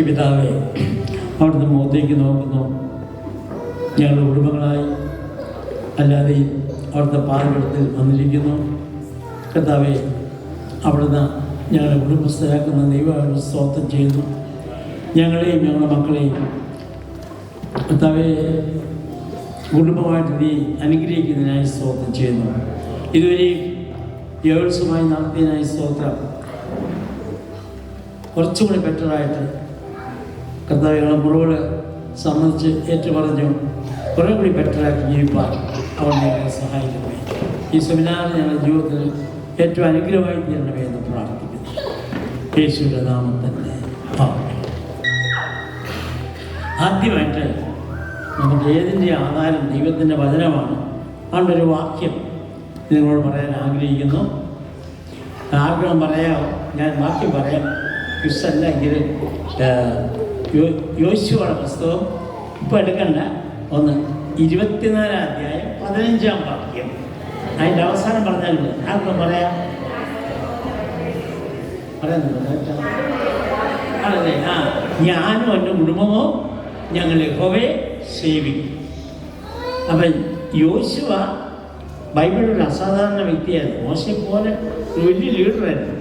പിതാവേ, അവിടുന്ന് മുഖത്തേക്ക് നോക്കുന്നു. ഞങ്ങളുടെ കുടുംബങ്ങളായി അല്ലാതെ അവിടുത്തെ പാദപീഠത്തിൽ വന്നിരിക്കുന്നു. കർത്താവേ, അവിടുന്ന് ഞങ്ങളെ കുടുംബസ്ഥരാക്കുന്ന ദൈവം സ്തോത്രം ചെയ്യുന്നു. ഞങ്ങളെയും ഞങ്ങളുടെ മക്കളെയും കർത്താവേ കുടുംബമായിട്ട് നീ അനുഗ്രഹിക്കുന്നതിനായി സ്തോത്രം ചെയ്യുന്നു. ഇതുവരെയും യോത്സവമായി നടത്തിയതിനായി സ്തോത്രം. കുറച്ചുകൂടി ബെറ്ററായിട്ട് കർത്താവേ ഞങ്ങളുടെ മുറിവുകൾ സംബന്ധിച്ച് ഏറ്റുപറഞ്ഞു കുറേ കൂടി ബെറ്ററായിട്ട് ജീവിപ്പാൻ അവിടെ ഞങ്ങളെ സഹായിക്കണമേ. ഈ സെമിനാർ ഞങ്ങളുടെ ജീവിതത്തിൽ ഏറ്റവും അനുഗ്രഹമായി തീരണമേ എന്ന് പ്രാർത്ഥിക്കുന്നു. യേശുവിൻ്റെ നാമത്തിൽ തന്നെ ആമേൻ. ആദ്യമായിട്ട് നമുക്ക് ഏതിൻ്റെ ആധാരം ദൈവത്തിൻ്റെ വചനമാണ്. അതുകൊണ്ടൊരു വാക്യം നിങ്ങളോട് പറയാൻ ആഗ്രഹിക്കുന്നു. ആഗ്രഹം പറയാമോ? ഞാൻ വാക്യം പറയാം. ക്രിസ്തല്ല എങ്കിൽ യോശുവയുടെ പുസ്തകം ഇപ്പോൾ എടുക്കണ്ട. 24 അധ്യായം 15 വാക്യം. അതിൻ്റെ അവസാനം പറഞ്ഞാൽ ആഗ്രഹം പറയാം. ആണല്ലേ? ഞാനും എൻ്റെ കുടുംബമോ ഞങ്ങൾ യഹോവയെ സേവിക്കും. അപ്പം യോശുവ ബൈബിളിലൊരു അസാധാരണ വ്യക്തിയായിരുന്നു. മോശയെ പോലെ ഒരു വലിയ ലീഡറായിരുന്നു.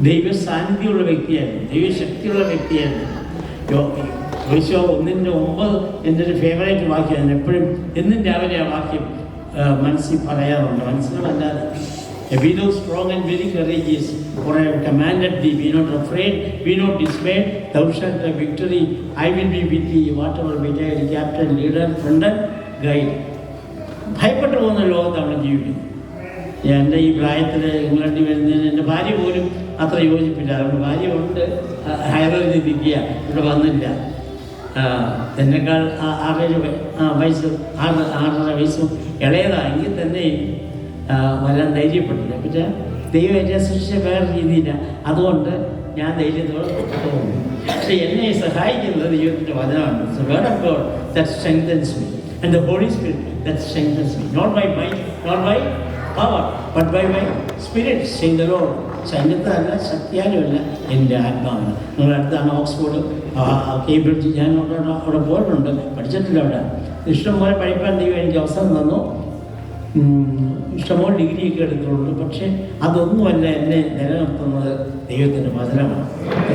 ദൈവ സാന്നിധ്യമുള്ള വ്യക്തിയായിരുന്നു. ദൈവശക്തിയുള്ള വ്യക്തിയായിരുന്നു. യോശുവ 1:9 എൻ്റെ ഒരു ഫേവറേറ്റ് വാക്യമാണ്. എപ്പോഴും എന്നും രാവിലെ ആ വാക്യം മനസ്സിൽ പറയാറുണ്ട്. മനസ്സിലല്ലാതെ be thou strong and very courageous, for I have commanded thee, be not afraid, be not dismayed, thou shalt have victory, I will be with thee, whatever betide, captain, leader, friend, guide. ഭയപ്പെട്ടു പോകുന്ന ലോകത്ത് അവിടെ ജീവിക്കും. എൻ്റെ ഈ പ്രായത്തിൽ ഇംഗ്ലണ്ടിൽ വരുന്നതിന് എൻ്റെ ഭാര്യ പോലും അത്ര യോജിപ്പില്ല. അതുകൊണ്ട് ഭാര്യ കൊണ്ട് ഹൈറേഞ്ച് നിൽക്കുക, ഇവിടെ വന്നില്ല. എന്നെക്കാൾ 6 വയസ്സും ഇളയതാണെങ്കിൽ തന്നെ വരാൻ ധൈര്യപ്പെട്ടില്ല. പക്ഷേ ദൈവം എന്നെ സൃഷ്ടിച്ച വേറെ രീതിയില്ല. അതുകൊണ്ട് ഞാൻ ധൈര്യത്തോടെ പോകുന്നു. പക്ഷേ എന്നെ സഹായിക്കുന്നത് ദൈവത്തിൻ്റെ വചനമാണ്. The word of God that strengthens me and the Holy Spirit that strengthens me, not by might, not by power, but by my spirit, saying the Lord. സൈന്യത്തല്ല, ശക്തിയാലുമല്ല, എൻ്റെ ആത്മാവാണ്. നിങ്ങളുടെ അടുത്താണ് ഓക്സ്ഫോർഡ്, കേംബ്രിഡ്ജ്. ഞാൻ അവിടെ പോയിട്ടുണ്ട്, പഠിച്ചിട്ടില്ല. അവിടെ ഇഷ്ടംപോലെ പഠിപ്പാൻ ദൈവം എനിക്ക് അവസരം തന്നു. ഇഷ്ടംപോലെ ഡിഗ്രിയൊക്കെ എടുത്തിട്ടുണ്ട്. പക്ഷേ അതൊന്നുമല്ല എന്നെ നിലനിർത്തുന്നത് ദൈവത്തിൻ്റെ വചനമാണ്,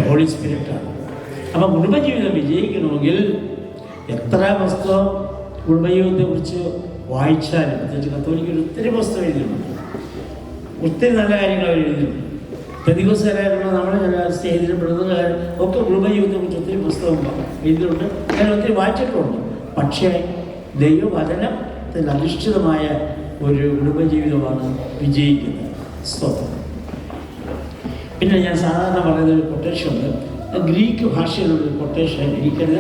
ഹോളി സ്പിരിറ്റാണ്. അപ്പം കുടുംബജീവിതം വിജയിക്കണമെങ്കിൽ എത്ര പുസ്തകം കുടുംബജീവിതത്തെക്കുറിച്ച് വായിച്ചാലും, പ്രത്യേകിച്ച് കത്തോലിക്കൊരു ഒത്തിരി പുസ്തകം എഴുതിയിട്ടുണ്ട്. ഒത്തിരി നല്ല കാര്യങ്ങൾ അവർ എഴുതിയിട്ടുണ്ട്. പെന്തിക്കോസ്തുകാരായിട്ടുള്ള നമ്മുടെ ചില സ്റ്റേജിലും ബ്രദറുകാർ ഒക്കെ കുടുംബജീവിതത്തെക്കുറിച്ച് ഒത്തിരി പുസ്തകം എഴുതിയിട്ടുണ്ട്. ഞാൻ ഒത്തിരി വായിച്ചിട്ടുണ്ട്. പക്ഷേ ദൈവവചനത്തിൽ അധിഷ്ഠിതമായ ഒരു കുടുംബജീവിതമാണ് വിജയിക്കുന്നത്. സ്തോത്രം. പിന്നെ ഞാൻ സാധാരണ പറയുന്നൊരു കൊട്ടേഷൻ ഉണ്ട്. Greek ഭാഷയിലുള്ളൊരു quotation. ഗ്രീക്കല്ല,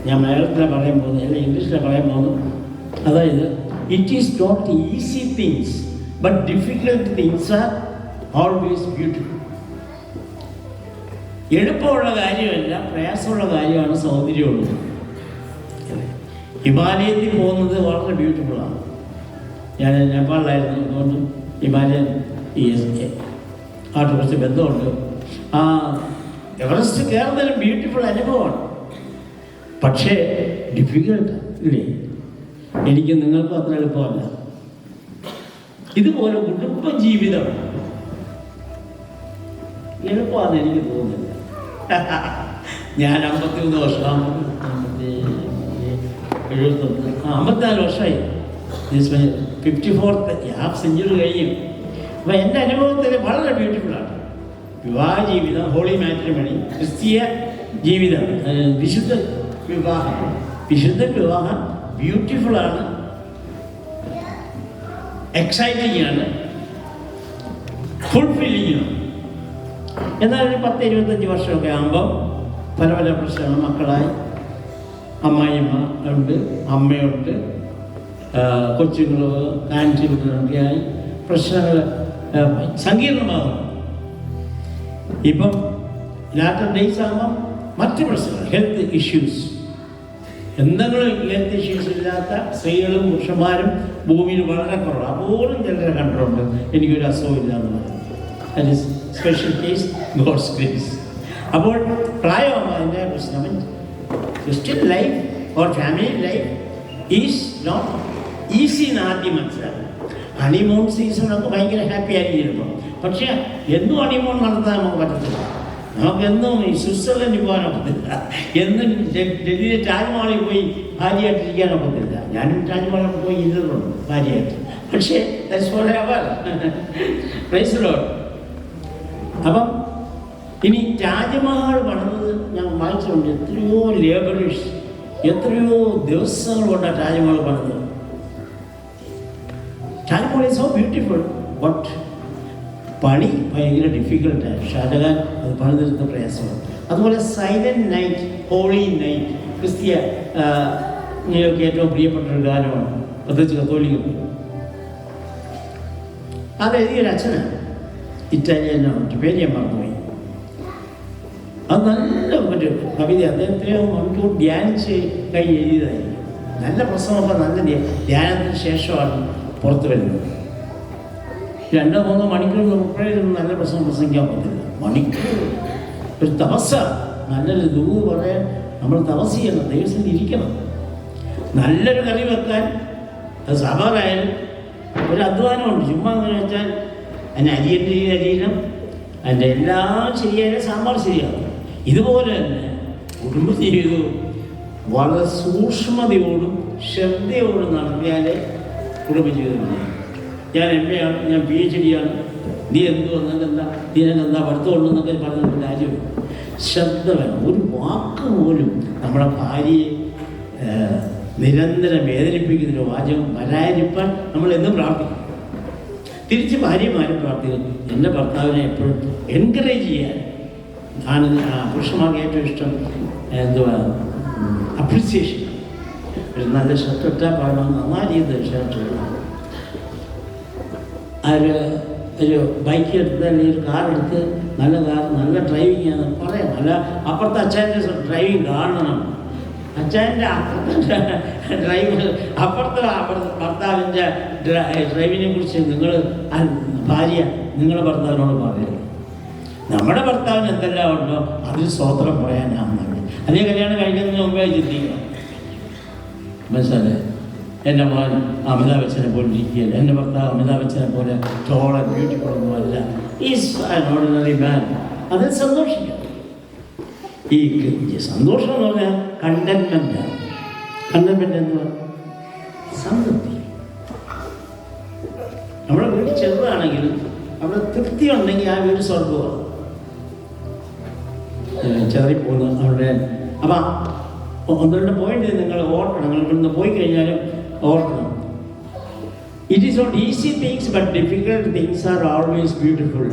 ഞാൻ മലയാളത്തിലാണ് പറയാൻ പോകുന്നത്, അല്ല ഇംഗ്ലീഷിലാണ് പറയാൻ പോകുന്നത്. അതായത്, it is not easy things but difficult things are always beautiful. എളുപ്പമുള്ള കാര്യമല്ല, പ്രയാസമുള്ള കാര്യമാണ് സൗന്ദര്യമുള്ളത്. ഹിമാലയത്തിൽ പോകുന്നത് വളരെ ബ്യൂട്ടിഫുള്ളാണ്. ഞാൻ നേപ്പാളിലായിരുന്നു, അതുകൊണ്ട് ഹിമാലയൻ ആയിട്ട് കുറച്ച് ബന്ധമുണ്ട്. എവറസ്റ്റ് കയറുന്നതിനും ബ്യൂട്ടിഫുൾ അനുഭവമാണ്. പക്ഷേ ഡിഫിക്കൽട്ട് ഇല്ലേ? എനിക്ക് നിങ്ങൾക്കും അത്ര എളുപ്പമല്ല. ഇതുപോലെ കുടുംബജീവിതം എളുപ്പമാണെന്ന് എനിക്ക് തോന്നുന്നില്ല. ഞാൻ 51 വർഷം, 54 വർഷമായി. 54th ഹാഫ് സെഞ്ചുറി കഴിയും. അപ്പോൾ എൻ്റെ അനുഭവത്തിൽ വളരെ ബ്യൂട്ടിഫുള്ളാണ് വിവാഹ ജീവിതം. ഹോളി മാട്രിമണി, ക്രിസ്തീയ ജീവിതം, വിശുദ്ധ വിവാഹം. വിശുദ്ധ വിവാഹം ബ്യൂട്ടിഫുള്ളാണ്, എക്സൈറ്റിംഗ് ആണ്, ഫുൾഫില്ലിങ്ങാണ്. എന്നാൽ ഒരു 10-25 വർഷമൊക്കെ ആകുമ്പോൾ പല പല പ്രശ്നങ്ങൾ. മക്കളായി, അമ്മായിയമ്മ ഉണ്ട്, അമ്മയുണ്ട്, കൊച്ചുങ്ങൾ, ആൻറ്റികളൊക്കെ ആയി പ്രശ്നങ്ങൾ സങ്കീർണമാകും. ഇപ്പം ലാറ്റർ ഡേയ്സ് ആകുമ്പം മറ്റ് പ്രശ്നങ്ങൾ, ഹെൽത്ത് ഇഷ്യൂസ്. എന്തെങ്കിലും ഹെൽത്ത് ഇഷ്യൂസ് ഇല്ലാത്ത സ്ത്രീകളും പുരുഷന്മാരും ഭൂമിയിൽ വളരെ കുറവ്. അപ്പോഴും ചിലരെ കണ്ടിട്ടുണ്ട് എനിക്കൊരു അസുഖമില്ല എന്ന് പറയും. That is special case, god's grace. അപ്പോൾ പ്രായമാകുമ്പോൾ അതിൻ്റെ പ്രശ്നം Christian life or family life is not easy എന്ന് ആദ്യം മനസ്സിലാക്കും. ഹണിമൂൺ സീസണൊക്കെ ഭയങ്കര ഹാപ്പി ആയിരിക്കും. പക്ഷേ എന്നും ഹണിമൂൺ നടത്താൻ നമുക്ക് പറ്റത്തില്ല. നമുക്കെന്നും ഈ സ്വിറ്റ്സർലൻഡിൽ പോകാനൊക്കത്തില്ല, എന്നും ഡൽഹിയിലെ താജ്മഹലിൽ പോയി ഭാര്യയായിട്ടിരിക്കാനൊക്കത്തില്ല. ഞാനും താജ്മഹലിൽ പോയി ഇരുന്നിട്ടുണ്ട് ഭാര്യയായിട്ട്. പക്ഷേ അപ്പം ഇനി താജ്മഹൽ പണിത് ഞാൻ വായിച്ചിട്ടുണ്ട്. എത്രയോ ലേബറേഴ്സ്, എത്രയോ ദിവസങ്ങൾ കൊണ്ടാണ് താജ്മഹൽ പണിത്. Taj Mahal is so beautiful, but പണി ഭയങ്കര ഡിഫിക്കൽട്ടാണ്. ഷാജഹാൻ അത് പണിതെടുത്ത പ്രയാസമാണ്. അതുപോലെ സൈലന്റ് നൈറ്റ്, ഹോളി നൈറ്റ് ക്രിസ്തീയ നിങ്ങൾക്ക് ഏറ്റവും പ്രിയപ്പെട്ട ഒരു ഗാനമാണ്, പ്രത്യേകിച്ച് കത്തോലിക്കും. അത് എഴുതിയൊരു അച്ഛനാണ്, ഇറ്റാലിയനാണ്, പേര് ഞാൻ മറന്നുപോയി. അത് നല്ല ഒരു കവിത, അദ്ദേഹത്തിന് മണിക്കൂർ ധ്യാനിച്ച് കൈ എഴുതിയതായിരിക്കും. നല്ല പ്രസംഗമൊക്കെ നല്ല ധ്യാനത്തിന് ശേഷമാണ് പുറത്തു വരുന്നത്. 2-3 മണിക്കൂർ മുപ്പഴൊന്നും നല്ല പ്രസംഗം പ്രസംഗിക്കാൻ പറ്റില്ല. മണിക്കൂർ ഒരു തപസ്സ, നല്ലൊരു ദൂവ് പറയാൻ നമ്മൾ തപസ് ചെയ്യണം, ദൈവത്തിൽ ഇരിക്കണം. നല്ലൊരു കറി വെക്കാൻ അത് സാമ്പാറായാലും ഒരു അധ്വാനമുണ്ട്. ചുമ്മാ എന്ന് വെച്ചാൽ അതിന് അരിയണം, അതിൻ്റെ എല്ലാം ശരിയായാലും സാമ്പാർ ശരിയാകും. ഇതുപോലെ തന്നെ കുടുംബജീവിതവും വളരെ സൂക്ഷ്മതയോടും ശ്രദ്ധയോടും നടത്തിയാലേ കുടുംബജീവിതം ചെയ്യും. ഞാൻ MA ആണ്, ഞാൻ PhD ആണ്, നീ എന്തു വന്നതെന്താ, നീനെന്താ പഠിത്തമുള്ളതെന്നൊക്കെ പറഞ്ഞിട്ട് കാര്യം. ശ്രദ്ധ വേണം. ഒരു വാക്ക് പോലും നമ്മുടെ ഭാര്യയെ നിരന്തരം വേദനിപ്പിക്കുന്നൊരു വാചകം വരാതിരിക്കാൻ നമ്മൾ എന്നും പ്രാർത്ഥിക്കും. തിരിച്ച് ഭാര്യമാരും പ്രാർത്ഥിക്കും. എൻ്റെ ഭർത്താവിനെ എപ്പോഴും എൻകറേജ് ചെയ്യാൻ ആണ് പുരുഷന്മാർക്ക് ഏറ്റവും ഇഷ്ടം. എന്തുവാ, അപ്രിസിയേഷൻ. ഒരു നല്ല ഷർട്ട് ഇട്ടാൽ പറയണം, നന്നായി ചെയ്ത് ഷർട്ട് ഇടണം. ഒരു ബൈക്ക് എടുത്ത് അല്ലെങ്കിൽ ഒരു കാർ എടുത്ത് നല്ല കാർ, നല്ല ഡ്രൈവിംഗ് ആണ് പറയണം. അല്ല അപ്പുറത്തെ അച്ഛൻ്റെ ഡ്രൈവിംഗ് കാണണം. അച്ഛൻ്റെ അപ്പുറത്തെ ഭർത്താവിൻ്റെ ഡ്രൈവിങ്ങിനെ കുറിച്ച് നിങ്ങൾ ഭാര്യ നിങ്ങളുടെ ഭർത്താവിനോട് പറയരുത്. നമ്മുടെ ഭർത്താവിന് എന്തെല്ലാം ഉണ്ടോ അതിൽ സ്വോത്രം പറയാനാണ്. അതേ കല്യാണം കഴിക്കുന്നതിന് മുമ്പേ ചിന്തിക്കുക. മനസ്സിലായി? എൻ്റെ മകൻ അമിതാഭ് ബച്ചനെ പോലെ ഇരിക്കുകയല്ല, എൻ്റെ ഭർത്താവ് അമിതാഭ് ബച്ചനെ പോലെ ടോളൻ ബ്യൂട്ടിഫുൾ ഒന്നുമല്ല. ഈസ് ആൻ ഓർഡിനറി മാൻ. അതിൽ സന്തോഷിക്കാം. ഈ സന്തോഷം എന്ന് പറഞ്ഞാൽ കണ്ടൻമെൻ്റാണ്. കണ്ടൻമെൻ്റ് എന്തുവാ? സംതൃപ്തി. നമ്മുടെ വീട് ചെറുതാണെങ്കിലും അവിടെ തൃപ്തി ഉണ്ടെങ്കിൽ ആ വീട് സ്വർഗമാണ്. ചെറിപ്പോകുന്ന അവിടെ അപ്പം 1-2 പോയിന്റ് നിങ്ങൾ ഓർക്കണം. നിങ്ങൾ ഇവിടുന്ന് പോയി കഴിഞ്ഞാലും ഓർക്കണം. It is not easy things but difficult things are always beautiful.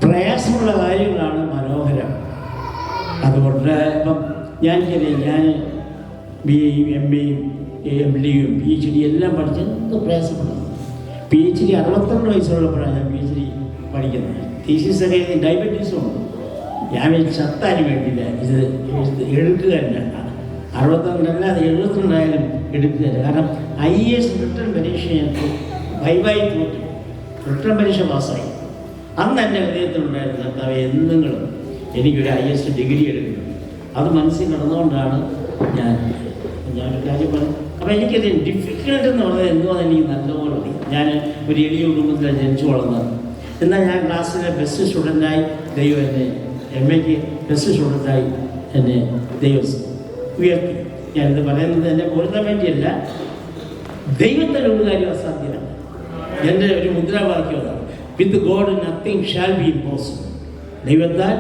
പ്രയാസമുള്ള കാര്യങ്ങളാണ് മനോഹരം. അതുകൊണ്ട് ഇപ്പം ഞാൻ BAയും MAയും MDയും PhD എല്ലാം പഠിച്ച് എന്ത് പ്രയാസപ്പെടുന്നു. PhD 62 വയസ്സുള്ളപ്പോഴാണ് ഞാൻ PhD പഠിക്കുന്നത്. തീസിസൊക്കെ ഡയബറ്റീസും ഉണ്ട്. ഞാൻ ചത്താനും വേണ്ടിയില്ല, ഇത് എടുക്കുക തന്നെ. 62 അത് 72 എടുക്കുക. കാരണം IAS റിട്ടേൺ പരീക്ഷ ഞങ്ങൾക്ക് വൈവായി തോറ്റി, റിട്ടേൺ പരീക്ഷ പാസ്സായി. അന്ന് എൻ്റെ ഹൃദയത്തിലുണ്ടായിരുന്നു, കർത്താവേ എന്തെങ്കിലും എനിക്കൊരു IAS ഡിഗ്രി എടുക്കണം. അത് മനസ്സിൽ നടന്നുകൊണ്ടാണ് ഞാനൊരു കാര്യം പറഞ്ഞു. അപ്പോൾ എനിക്കത് ഡിഫിക്കൽട്ട് എന്ന് പറഞ്ഞാൽ എന്തുവാന്ന് എനിക്ക് നല്ലപോലെ അറിയാം. ഞാൻ ഒരു എളിയ കുടുംബത്തിലാണ് ജനിച്ചു വളർന്നത്. എന്നാൽ ഞാൻ ക്ലാസ്സിലെ ബെസ്റ്റ് സ്റ്റുഡൻ്റായി ദൈവം എന്നെ MAക്ക് ബെസ്റ്റ് സ്റ്റുഡൻ്റായി എന്നെ ദൈവം ഉയർത്തി. ഞാനിത് പറയുന്നത് എന്നെ പൊരുത്താൻ വേണ്ടിയല്ല, ദൈവത്തിൻ്റെ ഒരു കാര്യം അസാധ്യമാണ്. എൻ്റെ ഒരു മുദ്രാവാക്യം അതാണ്, with God nothing shall be impossible. ദൈവത്താൽ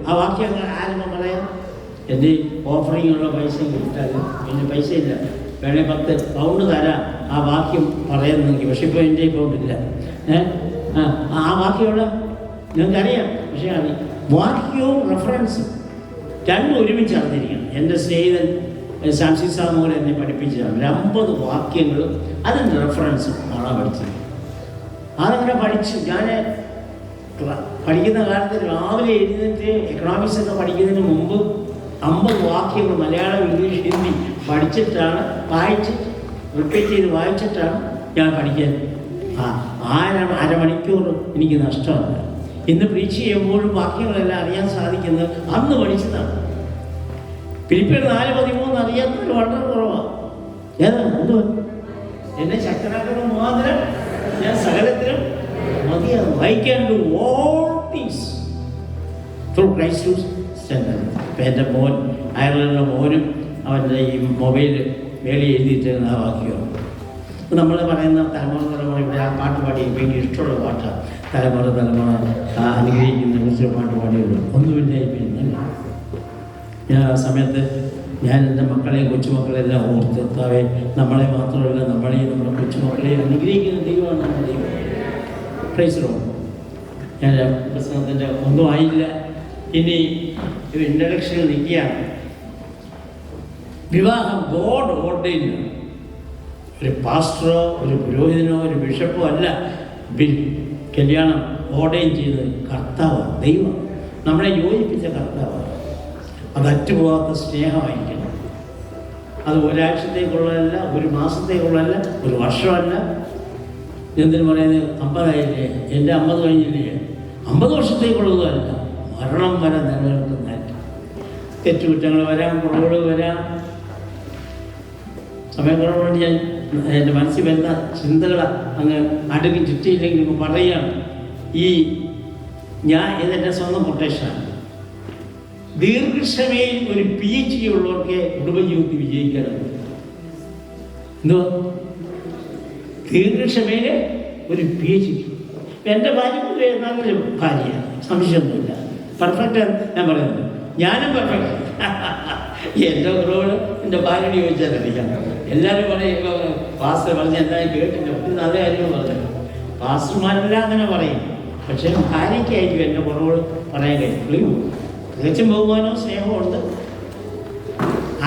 ആ വാക്യം ആരംഭം പറയാം. എൻ്റെ ഓഫറിങ്ങുള്ള പൈസ കിട്ടാൽ പിന്നെ പൈസ ഇല്ല, വേണേൽ 10 പൗണ്ട് തരാം ആ വാക്യം പറയുന്നെങ്കിൽ. പക്ഷെ ഇപ്പോൾ എൻ്റെ പൗണ്ടില്ല. ആ വാക്യമുള്ള നിങ്ങൾക്കറിയാം. പക്ഷേ അത് വാക്യവും റെഫറൻസും രണ്ടും ഒരുമിച്ച് അറിഞ്ഞിരിക്കണം. എൻ്റെ സ്നേഹിതൻ സാംസി സാമൂൽ എന്നെ പഠിപ്പിച്ചതാണ്. 50 വാക്യങ്ങളും അതിൻ്റെ റെഫറൻസും കാണാൻ പഠിച്ചത്. അതങ്ങനെ പഠിച്ചു. ഞാൻ പഠിക്കുന്ന കാലത്ത് രാവിലെ എഴുന്നേറ്റ് എക്കണോമിക്സ് ഒക്കെ പഠിക്കുന്നതിന് മുമ്പ് 50 വാക്യങ്ങൾ മലയാളം, ഇംഗ്ലീഷ്, ഹിന്ദി പഠിച്ചിട്ടാണ് റിപ്പീറ്റ് ചെയ്ത് വായിച്ചിട്ടാണ് ഞാൻ പഠിക്കാൻ. അരമണിക്കൂർ എനിക്ക് നഷ്ടമല്ല. ഇന്ന് പ്രീച്ച് ചെയ്യുമ്പോഴും വാക്യങ്ങളെല്ലാം അറിയാൻ സാധിക്കുന്നത് അന്ന് പഠിച്ചതാണ്. ഫിലിപ്പിയർ 4:13 അറിയാത്തവർ വളരെ കുറവാണ്. ഏതാണ്? എന്നെ ശക്തനാക്കുന്ന മുഖാന്തരം ഞാൻ സകലത്തിലും മതിയാകും. I can do all things through Christ who strengthens. ഇപ്പം എൻ്റെ മോൻ, അയർലൻഡിലെ മോനും അവൻ്റെ ഈ മൊബൈൽ മേളിൽ എഴുതിയിട്ട് ആ വാക്യമാണ്. നമ്മൾ പറയുന്ന തലമുറ ഇവിടെ ആ പാട്ട് പാടി എനിക്ക് ഇഷ്ടമുള്ള പാട്ടാണ്. തലമുറ അനുഗ്രഹിക്കുന്ന കുറിച്ച് പാട്ട് പാടിയുള്ളൂ. ഒന്നുമില്ല പിന്നെ ഞാൻ ആ സമയത്ത് ഞാൻ എൻ്റെ മക്കളെയും കൊച്ചുമക്കളെല്ലാം ഓർത്താവേ നമ്മളെ മാത്രമല്ല നമ്മളെയും നമ്മുടെ കൊച്ചുമക്കളെയും അനുഗ്രഹിക്കുന്ന ദൈവമാണ് നമ്മുടെ ദൈവം. Praise lord. ഞാൻ പ്രസംഗത്തിൻ്റെ ഒന്നും ആയില്ല. ഇനി ഒരു ഇൻട്രഡക്ഷനിൽ നിൽക്കുകയാണ്. വിവാഹം ഗോഡ് ഓർഡൈൻഡ്. ഒരു പാസ്റ്ററോ ഒരു പുരോഹിതനോ ഒരു ബിഷപ്പോ അല്ല കല്യാണം ഓർഡൈൻ ചെയ്ത് കർത്താവാണ്, ദൈവം നമ്മളെ യോജിപ്പിച്ച കർത്താവാണ്. അത് അറ്റുപോകാത്ത സ്നേഹമായിരിക്കണം. അത് ഒരാഴ്ചത്തേക്കുള്ളതല്ല, ഒരു മാസത്തേക്കുള്ളതല്ല, ഒരു വർഷമല്ല. എന്തിനു പറയുന്നത് 50 ആയില്ലേ, എൻ്റെ 50 കഴിഞ്ഞില്ലേ, 50 വർഷത്തേക്കുള്ളതുമല്ല, മരണം വരെ നിലനിൽക്കുന്നതായിട്ട്. തെറ്റുകുറ്റങ്ങൾ വരാം, കുറവുകൾ വരാം. സമയക്കുറവുകൊണ്ട് ഞാൻ എൻ്റെ മനസ്സിൽ വരുന്ന ചിന്തകൾ അങ്ങ് അടുക്കി ചുറ്റിയില്ലെങ്കിൽ പറയുകയാണ്. ഇതെൻ്റെ സ്വന്തം കൊട്ടേഷനാണ്. ദീർഘക്ഷമയിൽ ഒരു PhD ഉള്ളവർക്ക് കുടുംബജീവിതത്തിൽ വിജയിക്കാറുണ്ട്. എന്തുവാ? ദീർഘക്ഷമയിൽ ഒരു PhD. എൻ്റെ ഭാര്യ നല്ലൊരു ഭാര്യയാണ്, സംശയമൊന്നുമില്ല. പെർഫെക്റ്റ് ഞാൻ പറയുന്നത്. ഞാനും പെർഫെക്റ്റ്. എൻ്റെ കുറവുകൾ എൻ്റെ ഭാര്യയോട് ചോദിച്ചാൽ അറിയാം. എല്ലാവരും പറയുമ്പോൾ പാസ്റ്റർ പറഞ്ഞ് എന്തായാലും കേട്ടില്ല, ഒരു നല്ല കാര്യങ്ങൾ പറഞ്ഞു. പാസ്റ്റർമാരെല്ലാം അങ്ങനെ പറയും. പക്ഷേ ഭാര്യയ്ക്കായിരിക്കും എൻ്റെ കുറവുകൾ പറയാൻ കഴിയും. തികച്ചും ബഹുമാനവും സ്നേഹവും ഉണ്ട്.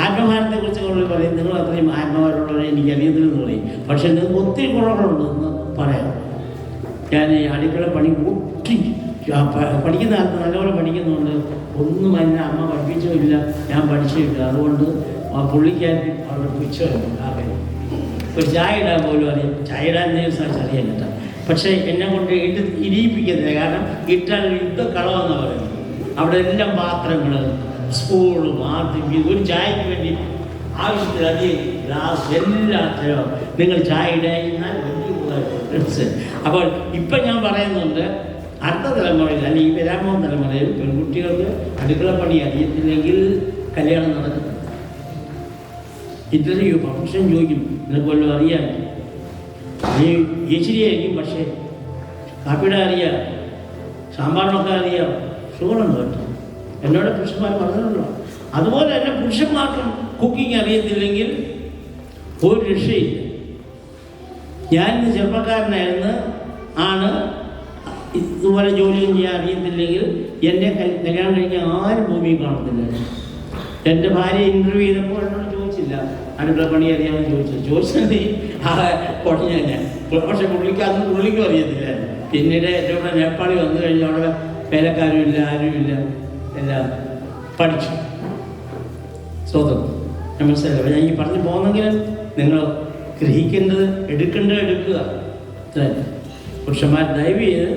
ആത്മഭാരത്തെക്കുറിച്ച് കൂടുതൽ പറയും. നിങ്ങൾ അത്രയും ആത്മഭാരമുള്ളവരെ എനിക്ക് അറിയുന്നില്ലെന്ന് പറയും. പക്ഷേ നിങ്ങൾക്ക് ഒത്തിരി കുറവുകളുണ്ടെന്ന് പറയാം. ഞാൻ അടുക്കള പണി ഒത്തിരി പഠിക്കുന്ന കാലത്ത് നല്ലപോലെ പഠിക്കുന്നുണ്ട്. ഒന്നും എന്നെ അമ്മ പഠിപ്പിച്ചുമില്ല, ഞാൻ പഠിച്ചില്ല. അതുകൊണ്ട് ആ പുള്ളിക്കാരി അവിടെ പിടിച്ചുണ്ട്. ഒരു ചായ ഇടാൻ പോലും അറിയാം. ചായ ഇടാൻ അറിയാൻ കേട്ടോ. പക്ഷേ എന്നെ കൊണ്ട് ഇരിയിപ്പിക്കുന്നില്ല. കാരണം ഇട്ടാൽ യുദ്ധക്കളമെന്നാണ് പറയുന്നത്. അവിടെ എല്ലാം പാത്രങ്ങൾ, സ്പൂണും ഒരു ചായക്ക് വേണ്ടി ആവശ്യത്തിലധികം ഗ്ലാസ് എല്ലാം തരും. നിങ്ങൾ ചായ ഇടാൻ അപ്പോൾ ഇപ്പം ഞാൻ പറയുന്നുണ്ട്, അടുത്ത തലമുറയിൽ അല്ലെങ്കിൽ വരാൻ പോകുന്ന തലമുറയിൽ പെൺകുട്ടികൾക്ക് അടുക്കള പണി അറിയത്തില്ലെങ്കിൽ കല്യാണം നടക്കും. ഇത്രയും പ്രൊഫഷൻ ചോദിക്കും, നിനക്ക് വല്ലതും അറിയാം, നീ PhD ആയിരിക്കും, പക്ഷേ കാപ്പിയുടെ അറിയാം, സാമ്പാറിനൊക്കെ അറിയാം, ഷുഗറുണ്ട് കേട്ടോ. എന്നോട് പുരുഷന്മാർ പറഞ്ഞല്ലോ. അതുപോലെ തന്നെ പുരുഷന്മാർക്കും കുക്കിംഗ് അറിയത്തില്ലെങ്കിൽ ഒരു രക്ഷയില്ല. ഞാൻ ചെറുപ്പക്കാരനായിരുന്നു ഇതുപോലെ ജോലിയും ചെയ്യാൻ അറിയത്തില്ലെങ്കിൽ എൻ്റെ കല്യാണം കഴിഞ്ഞ ആരും ഭൂമിയും കാണത്തില്ല. എൻ്റെ ഭാര്യ ഇൻ്റർവ്യൂ ചെയ്തപ്പോൾ എന്നോട് ചോദിച്ചില്ല അടുക്കള പണി അറിയാമെന്ന് ചോദിച്ചത് ഞാൻ. പക്ഷെ പുള്ളിക്കും അറിയത്തില്ല. പിന്നീട് എൻ്റെ കൂടെ നേപ്പാളി വന്നു കഴിഞ്ഞാൽ അവിടെ വേലക്കാരും ഇല്ല, ആരുമില്ല, എല്ലാം പഠിച്ചു. സ്വതന്ത്രം ഞാൻ മനസ്സിലാക്കുക. ഞാൻ ഈ പറഞ്ഞു പോകുന്നെങ്കിലും നിങ്ങൾ ഗ്രഹിക്കേണ്ടത് എടുക്കുക. പുരുഷന്മാർ ദയവ് ചെയ്ത്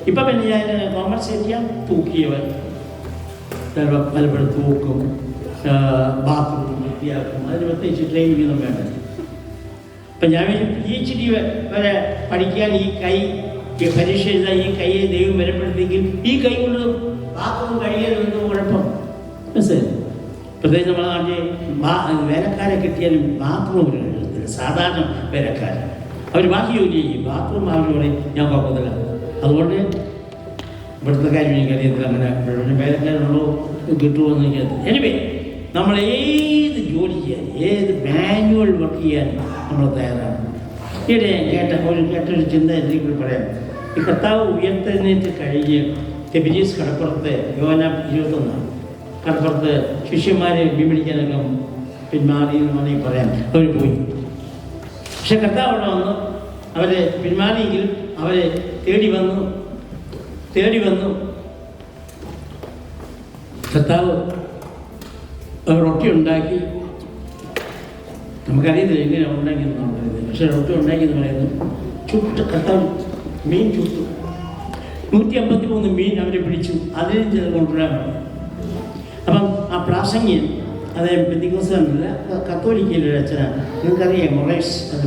ഇപ്പം പിന്നെ ഞാൻ കോമേഴ്സ് ചെയ്യാൻ തൂക്കിയവൻ പലപ്പോഴും തൂക്കും, ബാത്റൂം വൃത്തിയാക്കും. അതിന് പ്രത്യേകിച്ച് ട്രെയിനിങ് ഒന്നും വേണ്ട. ഇപ്പം ഞാൻ PhD വരെ പഠിക്കാൻ ഈ കൈ പരീക്ഷ എഴുതാൻ ഈ കൈയെ ദൈവം വരപ്പെടുത്തെങ്കിൽ ഈ കൈ കൊണ്ട് ബാത്റൂം കഴിയാനൊന്നും കുഴപ്പം. മനസ്സിലായി? പ്രത്യേകിച്ച് നമ്മളെ നാട്ടിൽ വേലക്കാരെ കിട്ടിയാലും ബാത്റൂം കഴിയത്തില്ല. സാധാരണ വേലക്കാരൻ അവർ ബാക്കി ജോലി ചെയ്യും. ബാത്റൂം ആവശ്യമായി ഞാൻ നോക്കുന്നില്ല. അതുകൊണ്ട് ഇവിടുത്തെ കാര്യം എനിക്കറിയത്തില്ല. അങ്ങനെ വേലക്കാരുള്ളൂ കിട്ടുമോ എന്ന് എനിക്കറിയത്തില്ല. എനിവേ നമ്മൾ ഏത് ജോലി ചെയ്യാൻ, ഏത് മാനുവൽ വർക്ക് ചെയ്യാൻ നമ്മൾ തയ്യാറാണ്. ഈയിടെ കേട്ടൊരു ചിന്ത എനിക്ക് പറയാം. ഈ കർത്താവ് ഉയർത്തെഴുന്നേറ്റ് കഴിഞ്ഞ് തെബിരീസ് കടപ്പുറത്ത് യോഹന്നാൻ 21 കടപ്പുറത്ത് ശിഷ്യന്മാരെ വിപിടിക്കാനൊക്കെ പിന്മാറി എന്ന് വേണമെങ്കിൽ പറയാം. അവർ പോയി. പക്ഷെ കർത്താവ് അവിടെ വന്നു. അവരെ പിന്മാറിയെങ്കിൽ അവരെ തേടി വന്നു. കർത്താവ് റൊട്ടി ഉണ്ടാക്കി. നമുക്കറിയത്തില്ല എങ്ങനെയാണ് ഉണ്ടാക്കിയെന്ന് നമുക്കറിയത്തില്ല. പക്ഷെ റൊട്ടി ഉണ്ടാക്കിയെന്ന് പറയുന്നു. കർത്താവ് മീൻ ചുട്ടു. 153 മീൻ അവരെ പിടിച്ചു, അതിലും ചില കൊണ്ടുവരാൻ പറഞ്ഞു. അപ്പം ആ പ്രാസംഗ്യൻ, അദ്ദേഹം പെന്തിക്കോസ്തുകാരനല്ല, കത്തോലിക്കയിലൊരു അച്ഛനാണ്. നിങ്ങൾക്കറിയാം മൊറൈസ് അല്ല,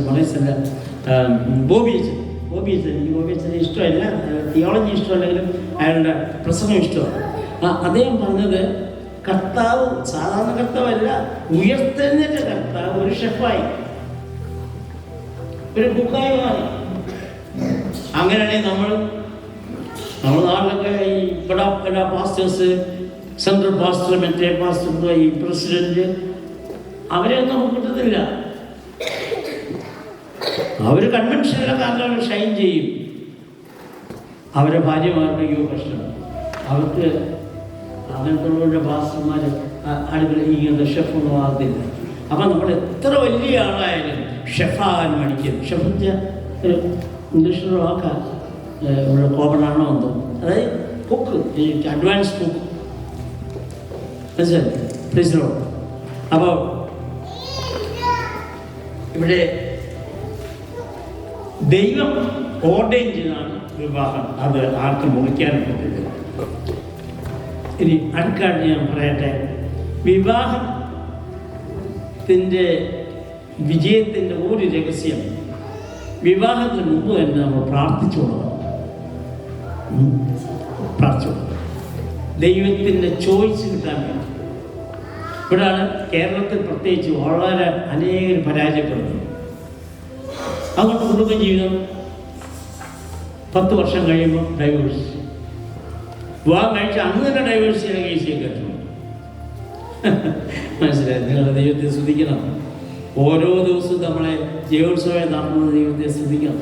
ബോബി അച്ഛൻ. എനിക്ക് ബോബി അച്ഛനെ ഇഷ്ടമല്ല, തിയോളജി ഇഷ്ടമല്ലെങ്കിലും അയാളുടെ പ്രസംഗം ഇഷ്ടമാണ്. അദ്ദേഹം പറഞ്ഞത്, കർത്താവ് സാധാരണ കർത്താവല്ല, ഉയർത്തെഴുന്നേറ്റ കർത്താവ് ഒരു ഷെഫായി, ഒരു കുക്കായി മാറി. അങ്ങനെയാണെങ്കിൽ നമ്മുടെ നാട്ടിലൊക്കെ ഈ പെടാ പാസ്റ്റേഴ്സ്, സെൻട്രൽ പാസ്റ്റർ, മറ്റേ പാസ്റ്റർ, ഈ പ്രസിഡന്റ്, അവരെയൊന്നും നമുക്ക് കിട്ടത്തില്ല. അവർ കൺവെൻഷനിലെ കാലം ഷൈൻ ചെയ്യും. അവരെ ഭാര്യമാരുടെയോ പ്രശ്നം, അവർക്ക് അങ്ങനത്തെ പാസ്റ്റർമാർ അടുക്കള ഇങ്ങനത്തെ ഷെഫൊന്നും ആകത്തില്ല. അപ്പം നമ്മൾ എത്ര വലിയ ആളായാലും ഷെഫാകാൻ മടിക്കും. ഷെഫിൻ്റെ ഒരു ഇംഗ്ലീഷിലുള്ള വാക്കാ ഇവിടെ കോമണാണോ എന്തോ, അതായത് കുക്ക്, അഡ്വാൻസ് കുക്ക്, മനസ്സിലായി. അപ്പോൾ ഇവിടെ ദൈവം ഓർഡൈൻ ചെയ്താണ് വിവാഹം, അത് ആർക്കും മുറിക്കാനും പറ്റില്ല. ഇനി അടുക്കാണ്ട് ഞാൻ പറയട്ടെ, വിവാഹത്തിൻ്റെ വിജയത്തിൻ്റെ ഒരു രഹസ്യം, വിവാഹത്തിന് മുമ്പ് തന്നെ നമ്മൾ പ്രാർത്ഥിച്ചോളണം. ദൈവത്തിൻ്റെ ചോയ്സ് കിട്ടാൻ വേണ്ടി. ഇവിടെയാണ് കേരളത്തിൽ പ്രത്യേകിച്ച് വളരെ അനേകം പരാജയപ്പെടുന്നത്. അതുകൊണ്ട് കുടുംബജീവിതം 10 വർഷം കഴിയുമ്പോൾ ഡൈവേഴ്സ്, വിവാഹം കഴിച്ച അന്ന് തന്നെ ഡൈവേഴ്സ് ചെയ്യുന്ന കേസിൽ കേട്ടു. മനസ്സിലായി? നിങ്ങളുടെ ദൈവത്തെ സ്തുതിക്കണം. ഓരോ ദിവസവും നമ്മളെ ജയോത്സവം നടത്തുന്ന ദൈവത്തെ സ്തുതിക്കണം.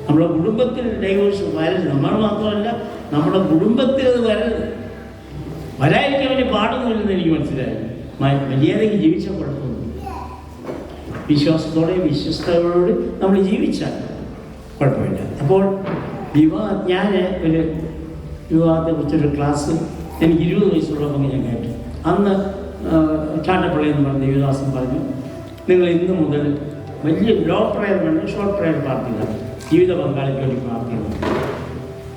നമ്മുടെ കുടുംബത്തിൽ ഡൈവേഴ്സ് വരരുത്. നമ്മൾ മാത്രമല്ല, നമ്മുടെ കുടുംബത്തിൽ അത് വരരുത്. വരാതിരിക്കാൻ വേണ്ടി പാടുന്നില്ലെന്ന് എനിക്ക് മനസ്സിലായി. മര്യാദയ്ക്ക് ജീവിച്ച കുഴപ്പമൊന്നും, വിശ്വാസത്തോടെ വിശ്വസ്തയോട് നമ്മൾ ജീവിച്ചാൽ കുഴപ്പമില്ല. അപ്പോൾ ഞാൻ ഒരു വിവാഹത്തെക്കുറിച്ചൊരു ക്ലാസ് എനിക്ക് 20 വയസ്സുള്ളപ്പോൾ ഞാൻ കേട്ടു. അന്ന് ചാട്ടപ്പള്ളി എന്ന് പറഞ്ഞ ദേവദാസൻ പറഞ്ഞു, നിങ്ങൾ ഇന്ന് മുതൽ വലിയ ലോങ് പ്രയർ വേണ്ട, ഷോർട്ട് പ്രയർ പ്രാർത്ഥിക്കുക, ജീവിത പങ്കാളിക്ക് വേണ്ടി പ്രാർത്ഥിക്കുന്നു.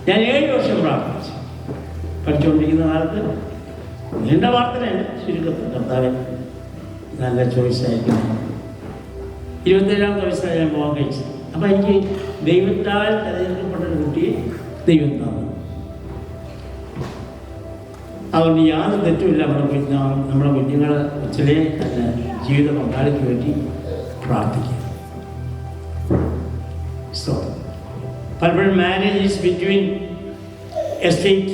ഞാൻ 7 വർഷം പ്രാർത്ഥിച്ചു. പഠിച്ചുകൊണ്ടിരിക്കുന്ന കാലത്ത് നീണ്ട പ്രാർത്ഥനയല്ല, ചുരുക്കത്തിൽ കർത്താവേ നല്ല ചോയ്സായിരിക്കും. 27ാമത്തെ വയസ്സിലാണ് ഞാൻ പോകാൻ കഴിച്ചത്. അപ്പം എനിക്ക് ദൈവത്താൽ തിരഞ്ഞെടുക്കപ്പെട്ട ഒരു കുട്ടിയെ ദൈവം തന്നു. അതുകൊണ്ട് യാതൊരു തെറ്റുമില്ല. നമ്മുടെ കുഞ്ഞുങ്ങളെ ചില ജീവിത പങ്കാളിക്ക് വേണ്ടി പ്രാർത്ഥിക്കുക. പലപ്പോഴും marriage is between estate,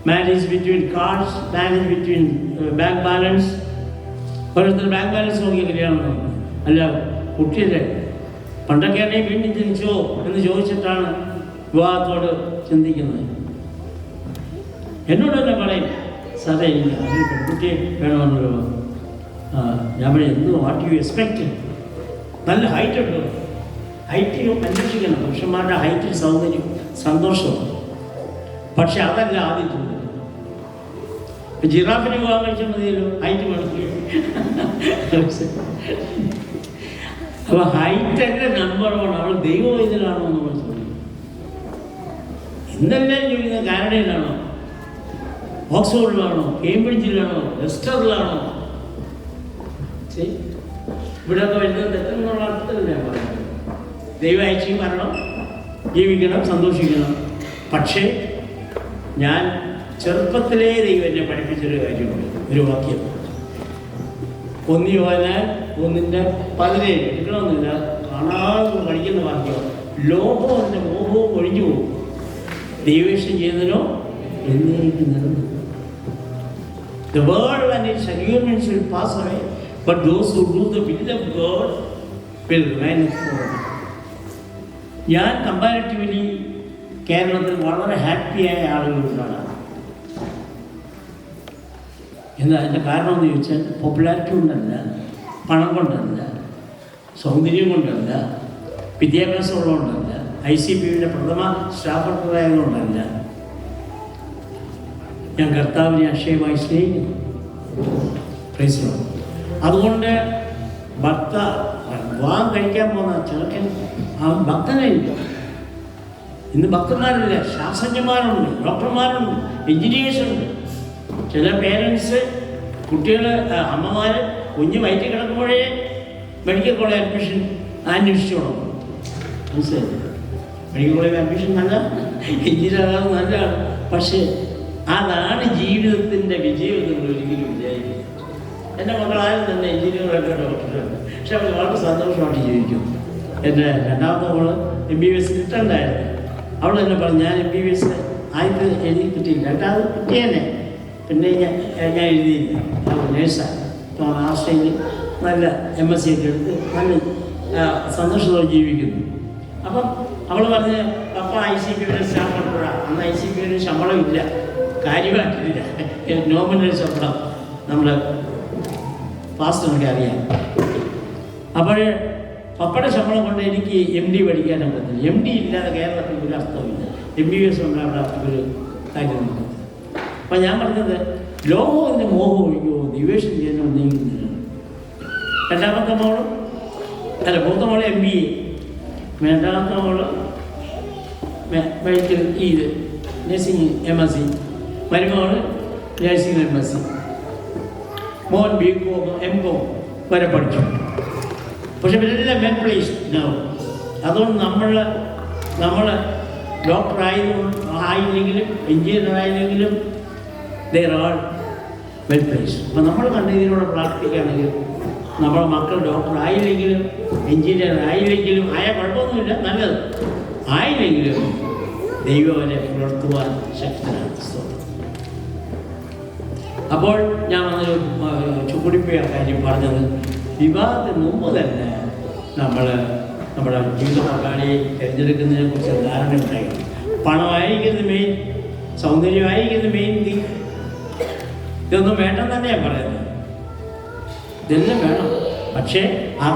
marriage between cards, marriage between bank balance. ഓരോരുത്തർ ബാങ്ക് ബാലൻസ് നോക്കി കല്യാണം. അല്ല, കുട്ടിയുടെ പണ്ടൊക്കെ ആണെങ്കിൽ വീണ്ടും ജനിച്ചോ എന്ന് ചോദിച്ചിട്ടാണ് വിവാഹത്തോട് ചിന്തിക്കുന്നത്. എന്നോട് തന്നെ പറയും, സാറേ എനിക്ക് അതിന് പെൺകുട്ടിയെ വേണമെന്നൊരു. ഞാൻ പറയും, എന്ത് വാട്ട് യു എക്സ്പെക്റ്റ്? നല്ല ഹൈറ്റ് ഉണ്ട്, ഹൈറ്റിലും അന്വേഷിക്കണം. പുരുഷന്മാരുടെ ഹൈറ്റിൽ സൗന്ദര്യം സന്തോഷമാണ്. പക്ഷെ അതല്ല ആദ്യം തോന്നുന്നത്. ജിറാഫിന് വിവാഹം കഴിച്ചാൽ മതിയല്ലോ, ഹൈറ്റ് വേണമെങ്കിൽ. അപ്പോൾ ഹൈറ്റൊക്കെ നമ്പർ 1. അവൾ ദൈവവൈദ്യനാണോ എന്ന് നമ്മൾ ചോദിക്കും. എന്തെല്ലാം ചോദിക്കുന്നത് കാനഡയിലാണോ, ഓക്സ്ഫോർഡിലാണോ, കേംബ്രിഡ്ജിലാണോ, ലെസ്റ്ററിലാണോ? ഇവിടെയൊക്കെ വരുന്നത് തെറ്റെന്നുള്ള അർത്ഥത്തിലല്ല ഞാൻ പറയുന്നത്. ദൈവം അയച്ചു വരണം, ജീവിക്കണം, സന്തോഷിക്കണം. പക്ഷേ ഞാൻ ചെറുപ്പത്തിലേ ദൈവം എന്നെ പഠിപ്പിച്ചൊരു കാര്യമുണ്ട്, ഒരു വാക്യം. 1 യോഹന്നാൻ 1:17 എടുക്കണമെന്നില്ല, കാണാതെ പഠിക്കുന്ന വാക്യം. ലോകവും അതിൻ്റെ മോഹവും ഒഴിഞ്ഞു പോകും, ദൈവേഷം ചെയ്യുന്നതിനോ എന്നേക്കും നിലനിൽക്കും. The world and its allurements will pass away, but those who do the will of God will remain forever. ഞാൻ കമ്പാരിറ്റീവ്ലി കേരളത്തിൽ വളരെ ഹാപ്പിയായ ആളുകളുണ്ടാണ്. എന്താ അതിൻ്റെ കാരണം എന്ന് ചോദിച്ചാൽ, പോപ്പുലാരിറ്റി കൊണ്ടല്ല, പണം കൊണ്ടല്ല, സൗന്ദര്യം കൊണ്ടല്ല, വിദ്യാഭ്യാസം ഉള്ളതുകൊണ്ടല്ല, ICPയുടെ പ്രഥമ സ്റ്റാഫ് ആയതുകൊണ്ടല്ല. ഞാൻ കർത്താവിനെ അക്ഷയമായി സ്നേഹിക്കുന്നു. അതുകൊണ്ട് വിവാഹം കഴിക്കാൻ പോകുന്ന ചെറുക്കൻ ആ ഭക്തനായിരിക്കും. ഇന്ന് ഭക്തന്മാരില്ല, ശാസ്ത്രജ്ഞന്മാരുണ്ട്, ഡോക്ടർമാരുണ്ട്, എഞ്ചിനീയേഴ്സുണ്ട്. ചില പേരൻസ് കുട്ടികൾ, അമ്മമാർ കുഞ്ഞ് വയറ്റിൽ കിടക്കുമ്പോഴേ മെഡിക്കൽ കോളേജ് അഡ്മിഷൻ അന്വേഷിച്ചു തുടങ്ങും. മനസ്സിലായി? മെഡിക്കൽ കോളേജ് അഡ്മിഷൻ നല്ല, എഞ്ചിനീയറാകുന്നത് നല്ലതാണ്. പക്ഷേ അതാണ് ജീവിതത്തിൻ്റെ വിജയം നിങ്ങൾ ഒരിക്കലും വിചാരിക്കുക. എൻ്റെ മക്കളായാലും തന്നെ എഞ്ചിനീയറായിട്ട് ഡോക്ടറാണ്. പക്ഷെ അവർ വളരെ സന്തോഷമായിട്ട് ജീവിക്കും. എൻ്റെ രണ്ടാമത്തെ മോള് MBBS റിട്ടേണ്ടായിരുന്നു. അവൾ തന്നെ പറഞ്ഞു, ഞാൻ MBBS ആദ്യത്തെ എഴുതി കിട്ടിയില്ല, രണ്ടാമത് കിട്ടിയ തന്നെ പിന്നെ ഞാൻ എഴുതിയില്ല. നേഴ്സാണ്. ഇപ്പോൾ ആസ്ട്രേലിയയിൽ നല്ല MSc ഒക്കെ എടുത്ത് നല്ല സന്തോഷത്തോടെ ജീവിക്കുന്നു. അപ്പം അവൾ പറഞ്ഞ്, പപ്പ ICPയുടെ സ്റ്റാഫ് ഉൾപ്പെടാം. അന്ന് ICPയുടെ ശമ്പളം ഇല്ല, കാര്യമായിട്ടില്ല, നോമിനൽ ശമ്പളം നമ്മുടെ പാസ്റ്ററിനൊക്കെ അറിയാം. അപ്പോൾ പപ്പയുടെ ശമ്പളം കൊണ്ട് എനിക്ക് MD പഠിക്കാനും പറ്റില്ല. MD ഇല്ലാതെ കേരളത്തിൽ ഒരു അർത്ഥമില്ല. MBBS കൊണ്ട് അവിടെ ഒരു കാര്യം നടക്കുന്നത്. അപ്പം ഞാൻ പറഞ്ഞത്, ലോകത്തിൻ്റെ മോഹം ഒഴിക്കുമോ നിവേശം ചെയ്യാനോ നീങ്ങുന്നില്ല. രണ്ടാമത്തെ മോള് മൂത്ത മോള് MBA, രണ്ടാമത്തെ മോള് മെഡിക്കൽ നഴ്സിംഗ് MSc, മരുമോള് നഴ്സിംഗ് MSc, മോൻ BCom MCom വരെ പഠിച്ചു. പക്ഷെ ഇവരെല്ലാം വെൽ പ്ലേസ്ഡ് ഉണ്ടാവും. അതുകൊണ്ട് നമ്മൾ ഡോക്ടറായില്ലെങ്കിലും എഞ്ചിനീയറായില്ലെങ്കിലും ദർ ആൾ വെൽ പ്ലേസ്ഡ്. അപ്പം നമ്മൾ കണ്ടതിലൂടെ പ്രാർത്ഥിക്കുകയാണെങ്കിൽ നമ്മുടെ മക്കൾ ഡോക്ടറായില്ലെങ്കിലും എഞ്ചിനീയർ ആയില്ലെങ്കിലും ആയ കുഴപ്പമൊന്നുമില്ല, നല്ലത്. ആയില്ലെങ്കിലും ദൈവം അവനെ പുലർത്തുവാൻ ശക്തനാണ്. അപ്പോൾ ഞാൻ വന്നൊരു ചുക്കുടിപ്പിയ കാര്യം പറഞ്ഞത്, വിവാഹത്തിന് മുമ്പ് തന്നെ നമ്മുടെ ജീവിത പങ്കാളിയെ തിരഞ്ഞെടുക്കുന്നതിനെ കുറിച്ച് ധാരണ ഉണ്ടായി. പണമായിരിക്കുന്നത് മെയിൻ, സൗന്ദര്യമായിരിക്കുന്നത് മെയിൻ തിങ്. ഇതൊന്നും വേണ്ടെന്ന് തന്നെയാണ് പറയുന്നത്. ഇതെല്ലാം വേണം, പക്ഷേ ആ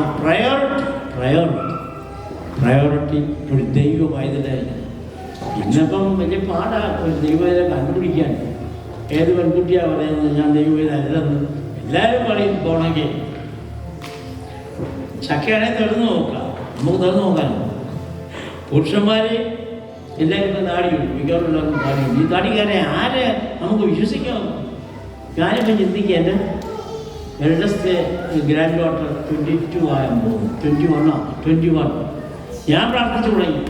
പ്രയോറിറ്റി ഒരു ദൈവമായതിനായിരുന്നു. ഇന്നിപ്പം വലിയ പാടാണ് ഒരു ദൈവവേദന കണ്ടുപിടിക്കാൻ. ഏത് പെൺകുട്ടിയാണ് പറയുന്നത് ഞാൻ ദൈവവേദന അല്ലെന്ന്? എല്ലാവരും പറയും പോണെങ്കിൽ. ചക്കയാണെങ്കിൽ തുറന്നു നോക്കാം, നമുക്ക് തുറന്നു നോക്കാനോ? പുരുഷന്മാരെ എല്ലാവരും ഇപ്പം താടിയുണ്ട്, മിക്കവാറുള്ളവർക്ക് താടിയുണ്ട്. ഈ താടിക്കാരെ ആരെ നമുക്ക് വിശ്വസിക്കാം? ഞാനിപ്പം ചിന്തിക്കുക, എൻ്റെ എൽഡസ്റ്റ് ഗ്രാൻഡ് ഡോട്ടർ 22 ആകുമ്പോൾ 21 ഞാൻ പ്രാർത്ഥിച്ചു തുടങ്ങി.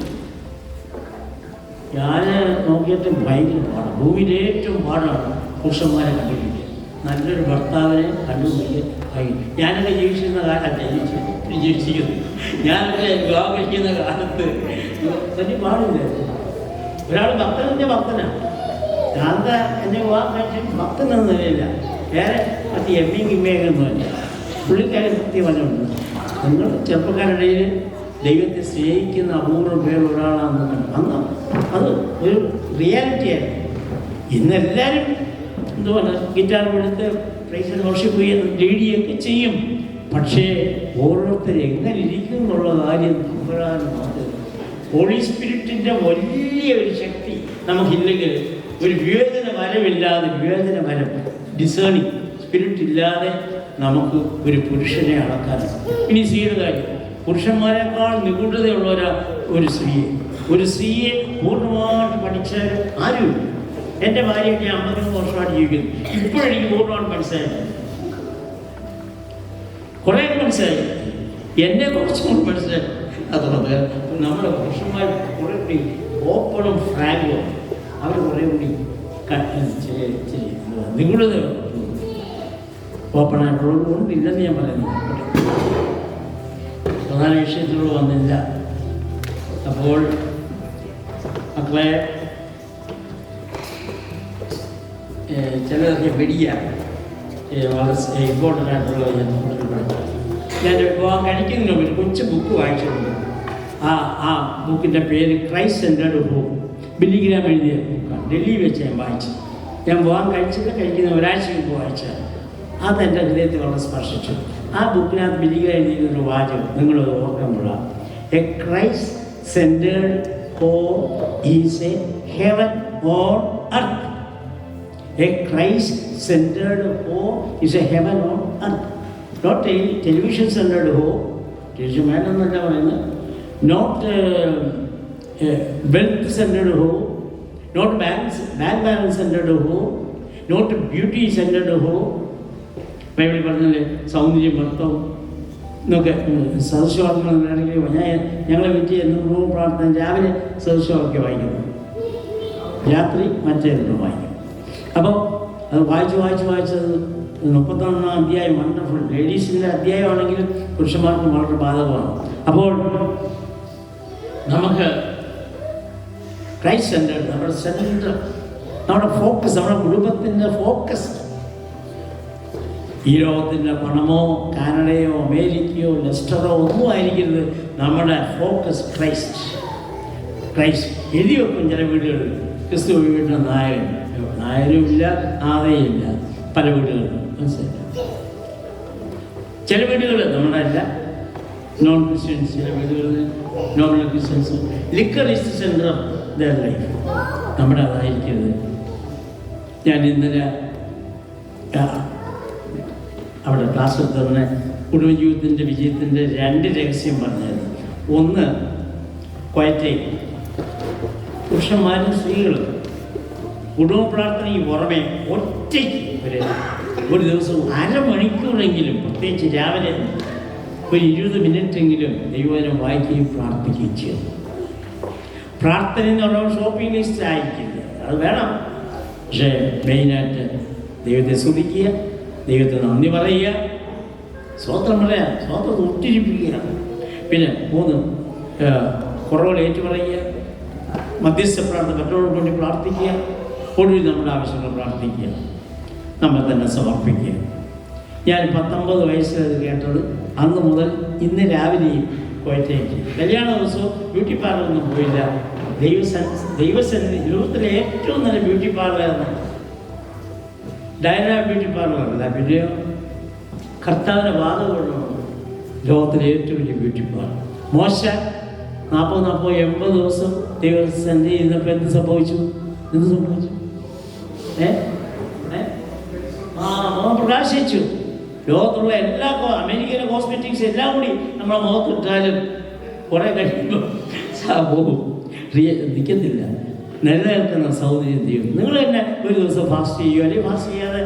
ഞാൻ നോക്കിയിട്ട് ഭയങ്കര പാടാണ്. ഭൂമിയിലെ ഏറ്റവും പാടാണ് പുരുഷന്മാരെ കണ്ടുപിടിക്കുക, നല്ലൊരു ഭർത്താവിനെ കണ്ടുപിടിക്കുക. ഞാനൊക്കെ ജീവിച്ചിരുന്ന കാലത്തെ ജീവിച്ചിരിക്കുന്നത്, ഞാനൊക്കെ വിവാഹം കഴിക്കുന്ന കാലത്ത് വലിയ പാടില്ല. ഒരാൾ ഭക്തനാണ്. ഞാൻ എന്നെ വിവാഹം കഴിച്ച് ഭക്തനൊന്നും നിലയില്ല, വേറെ മറ്റേ എമ്മയൊന്നുമല്ല. പുള്ളിക്കാരൻ സത്യമല്ലുണ്ട്. നിങ്ങൾ ചെറുപ്പക്കാരുടെ ദൈവത്തെ സ്നേഹിക്കുന്ന അപൂർവം പേർ ഒരാളാണെന്ന് അന്ന് അത് ഒരു റിയാലിറ്റിയായിരുന്നു. ഇന്നെല്ലാവരും എന്തുപോലെ ഗിറ്റാർ എടുത്ത് പ്രൈസ് വർഷിപ്പ് ചെയ്യുന്ന ലീഡിയൊക്കെ ചെയ്യും. പക്ഷേ ഓരോരുത്തരും എങ്ങനെ ഇരിക്കും എന്നുള്ള കാര്യം മാത്രമേ. ഹോളി സ്പിരിറ്റിൻ്റെ വലിയൊരു ശക്തി നമുക്കില്ലെങ്കിൽ, ഒരു വിവേചന വരം ഡിസേണിങ് സ്പിരിറ്റ് ഇല്ലാതെ നമുക്ക് ഒരു പുരുഷനെ അളക്കാനാണ്. ഇനി സ്ത്രീയുടെ കാര്യം, പുരുഷന്മാരെക്കാൾ നിഗൂഢതയുള്ള ഒരു സ്ത്രീയെ പൂർണ്ണമായിട്ട് പഠിച്ചാൽ ആരുമില്ല. എൻ്റെ ഭാര്യ ഞാൻ 53 വർഷമായിട്ട് ജീവിക്കുന്നു. ഇപ്പോഴെനിക്ക് പൂർണ്ണമായിട്ട് മനസ്സിലായില്ല. കുറേ മനസ്സിലായി, എന്നെ കുറച്ചും കൂടി മനസ്സിലായി. അതുകൊണ്ട് നമ്മുടെ പുരുഷന്മാർ കുറേ കൂടി ഓപ്പണും ഫ്രാങ്കും, അവർ കുറേ കൂടി നിഗൂഢത ഓപ്പണായിട്ടുള്ളതുകൊണ്ട് ഇല്ലെന്ന് ഞാൻ പറയുന്നു. പ്രധാന വിഷയത്തിലൂടെ വന്നില്ല. അപ്പോൾ മക്കളെ, ചിലതൊക്കെ പിടിയാണ് വളരെ ഇമ്പോർട്ടൻ്റ് ആയിട്ടുള്ളത്. ഞാൻ വിവാഹം കഴിക്കുന്നതിന് ഒരു കൊച്ചു ബുക്ക് വായിച്ചിട്ടുണ്ട്. ആ ബുക്കിൻ്റെ പേര് Christ centered home. Billy gram എഴുതിയ ബുക്കാണ്. ഡൽഹി വെച്ച് ഞാൻ വായിച്ചു. ഞാൻ വിവാഹം കഴിക്കുന്ന ഒരാഴ്ച മുമ്പ് വായിച്ചാൽ അതെൻ്റെ ഹൃദയത്തെ വളരെ സ്പർശിച്ചു. ആ ബുക്കിനകത്ത് ബില്ലി ഗ്രാം എഴുതിയൊരു വാചകം നിങ്ങൾ ഓർക്കുമ്പോഴാണ്, a Christ centered home is a heaven on earth. A Christ-centered home is a heaven on earth. Not a television-centered home. Television എന്നല്ല പറയുന്നത്. Not wealth-centered home, not bank-balance-centered home, not beauty-centered home. Bible പറഞ്ഞാൽ സൗന്ദര്യം മൊത്തം എന്നൊക്കെ സദൃശവാക്യങ്ങളാണെങ്കിൽ ഞങ്ങളെ വീട്ടിൽ എന്നും പ്രാർത്ഥന രാവിലെ സദൃശവാക്യം വായിക്കുന്നു, രാത്രി മറ്റേതൊന്നും വായിക്കും. അപ്പോൾ അത് വായിച്ചത് 31 അധ്യായം വണ്ടർഫുൾ. ലേഡീസിൻ്റെ അധ്യായമാണെങ്കിലും പുരുഷന്മാർക്ക് വളരെ ബാധകമാണ്. അപ്പോൾ നമുക്ക് ക്രൈസ്റ്റ് സെൻറ്റർ, നമ്മുടെ സെൻറ്റർ, നമ്മുടെ ഫോക്കസ്, നമ്മുടെ കുടുംബത്തിൻ്റെ ഫോക്കസ് ഈ ലോകത്തിൻ്റെ പണമോ കാനഡയോ അമേരിക്കയോ ലെസ്റ്ററോ ഒന്നും ആയിരിക്കരുത്. നമ്മുടെ ഫോക്കസ് ക്രൈസ്റ്റ്. എഴുതി വെക്കും ചില വീടുകളിൽ ക്രിസ്തു വീടിൻ്റെ നായരും ഇല്ല, നാഥയില്ല. പല വീടുകളിലും മനസ്സിലായി. ചില വീടുകൾ നമ്മുടെ അല്ല, നോൺ ക്രിസ്ത്യൻസ്. ചില വീടുകളിൽ normal Christians. Liquor is the centre of their life. നമ്മുടെ അതായിരിക്കരുത്. ഞാൻ ഇന്നലെ അവിടെ ക്ലാസ് എടുത്തതിന് കുടുംബജീവിതത്തിൻ്റെ വിജയത്തിൻ്റെ 2 രഹസ്യം പറഞ്ഞത്. ഒന്ന്, ക്വയറ്റ്. പുരുഷന്മാരും സ്ത്രീകളും കുടുംബ പ്രാർത്ഥനയ്ക്ക് പുറമെ ഒറ്റയ്ക്ക് ഒരു ദിവസം അരമണിക്കൂറെങ്കിലും, പ്രത്യേകിച്ച് രാവിലെ ഒരു 20 മിനിറ്റെങ്കിലും ദൈവവചനം വായിക്കുകയും പ്രാർത്ഥിക്കുകയും ചെയ്യും. പ്രാർത്ഥന എന്ന് പറഞ്ഞാൽ ഷോപ്പിംഗ് ലിസ്റ്റ് അയക്കില്ല, അത് വേണം. പക്ഷേ മെയിനായിട്ട് ദൈവത്തെ സ്തുതിക്കുക, ദൈവത്തെ നന്ദി പറയുക, സ്വതന്ത്രം പറയുക, സ്വതന്ത്രം ഉറ്റിരിപ്പിക്കുക. പിന്നെ 3, കുറവുകൾ ഏറ്റു പറയുക, മധ്യസ്ഥ പ്രാർത്ഥന, മറ്റുള്ളവർക്ക് വേണ്ടി പ്രാർത്ഥിക്കുക, ഒടുവിൽ നമ്മുടെ ആവശ്യങ്ങൾ പ്രാർത്ഥിക്കുക, നമ്മൾ തന്നെ സമർപ്പിക്കുക. ഞാൻ 19 വയസ്സിൽ അത് കേട്ടത്. അന്ന് മുതൽ ഇന്ന് രാവിലെയും കോയറ്റേക്ക് കല്യാണ ദിവസവും ബ്യൂട്ടി പാർലറൊന്നും പോയില്ല. ദൈവസന്നിധി ലോകത്തിലെ ഏറ്റവും നല്ല ബ്യൂട്ടി പാർലറാണ് ഡയന ബ്യൂട്ടി പാർലറല്ല, പിന്നെയോ കർത്താവിൻ്റെ വാദകൊണ്ടാണ് ലോകത്തിലെ ഏറ്റവും വലിയ ബ്യൂട്ടി പാർലർ. മോശ 40-80 ദിവസം ദൈവസന്നിധി ഇരുന്നപ്പോൾ എന്ത് സംഭവിച്ചു? മുഖം പ്രകാശിച്ചു. ലോകത്തുള്ള എല്ലാ അമേരിക്കയിലെ കോസ്മെറ്റിക്സ് എല്ലാം കൂടി നമ്മളെ മുഖത്തിട്ടാലും കുറേ കഴിയുമ്പോൾ പോകും, നിൽക്കത്തില്ല. നിലനിൽക്കുന്ന സൗന്ദര്യം ദൈവം. നിങ്ങൾ തന്നെ ഒരു ദിവസം ഫാസ്റ്റ് ചെയ്യുമോ, അല്ലെങ്കിൽ ഫാസ്റ്റ് ചെയ്യാതെ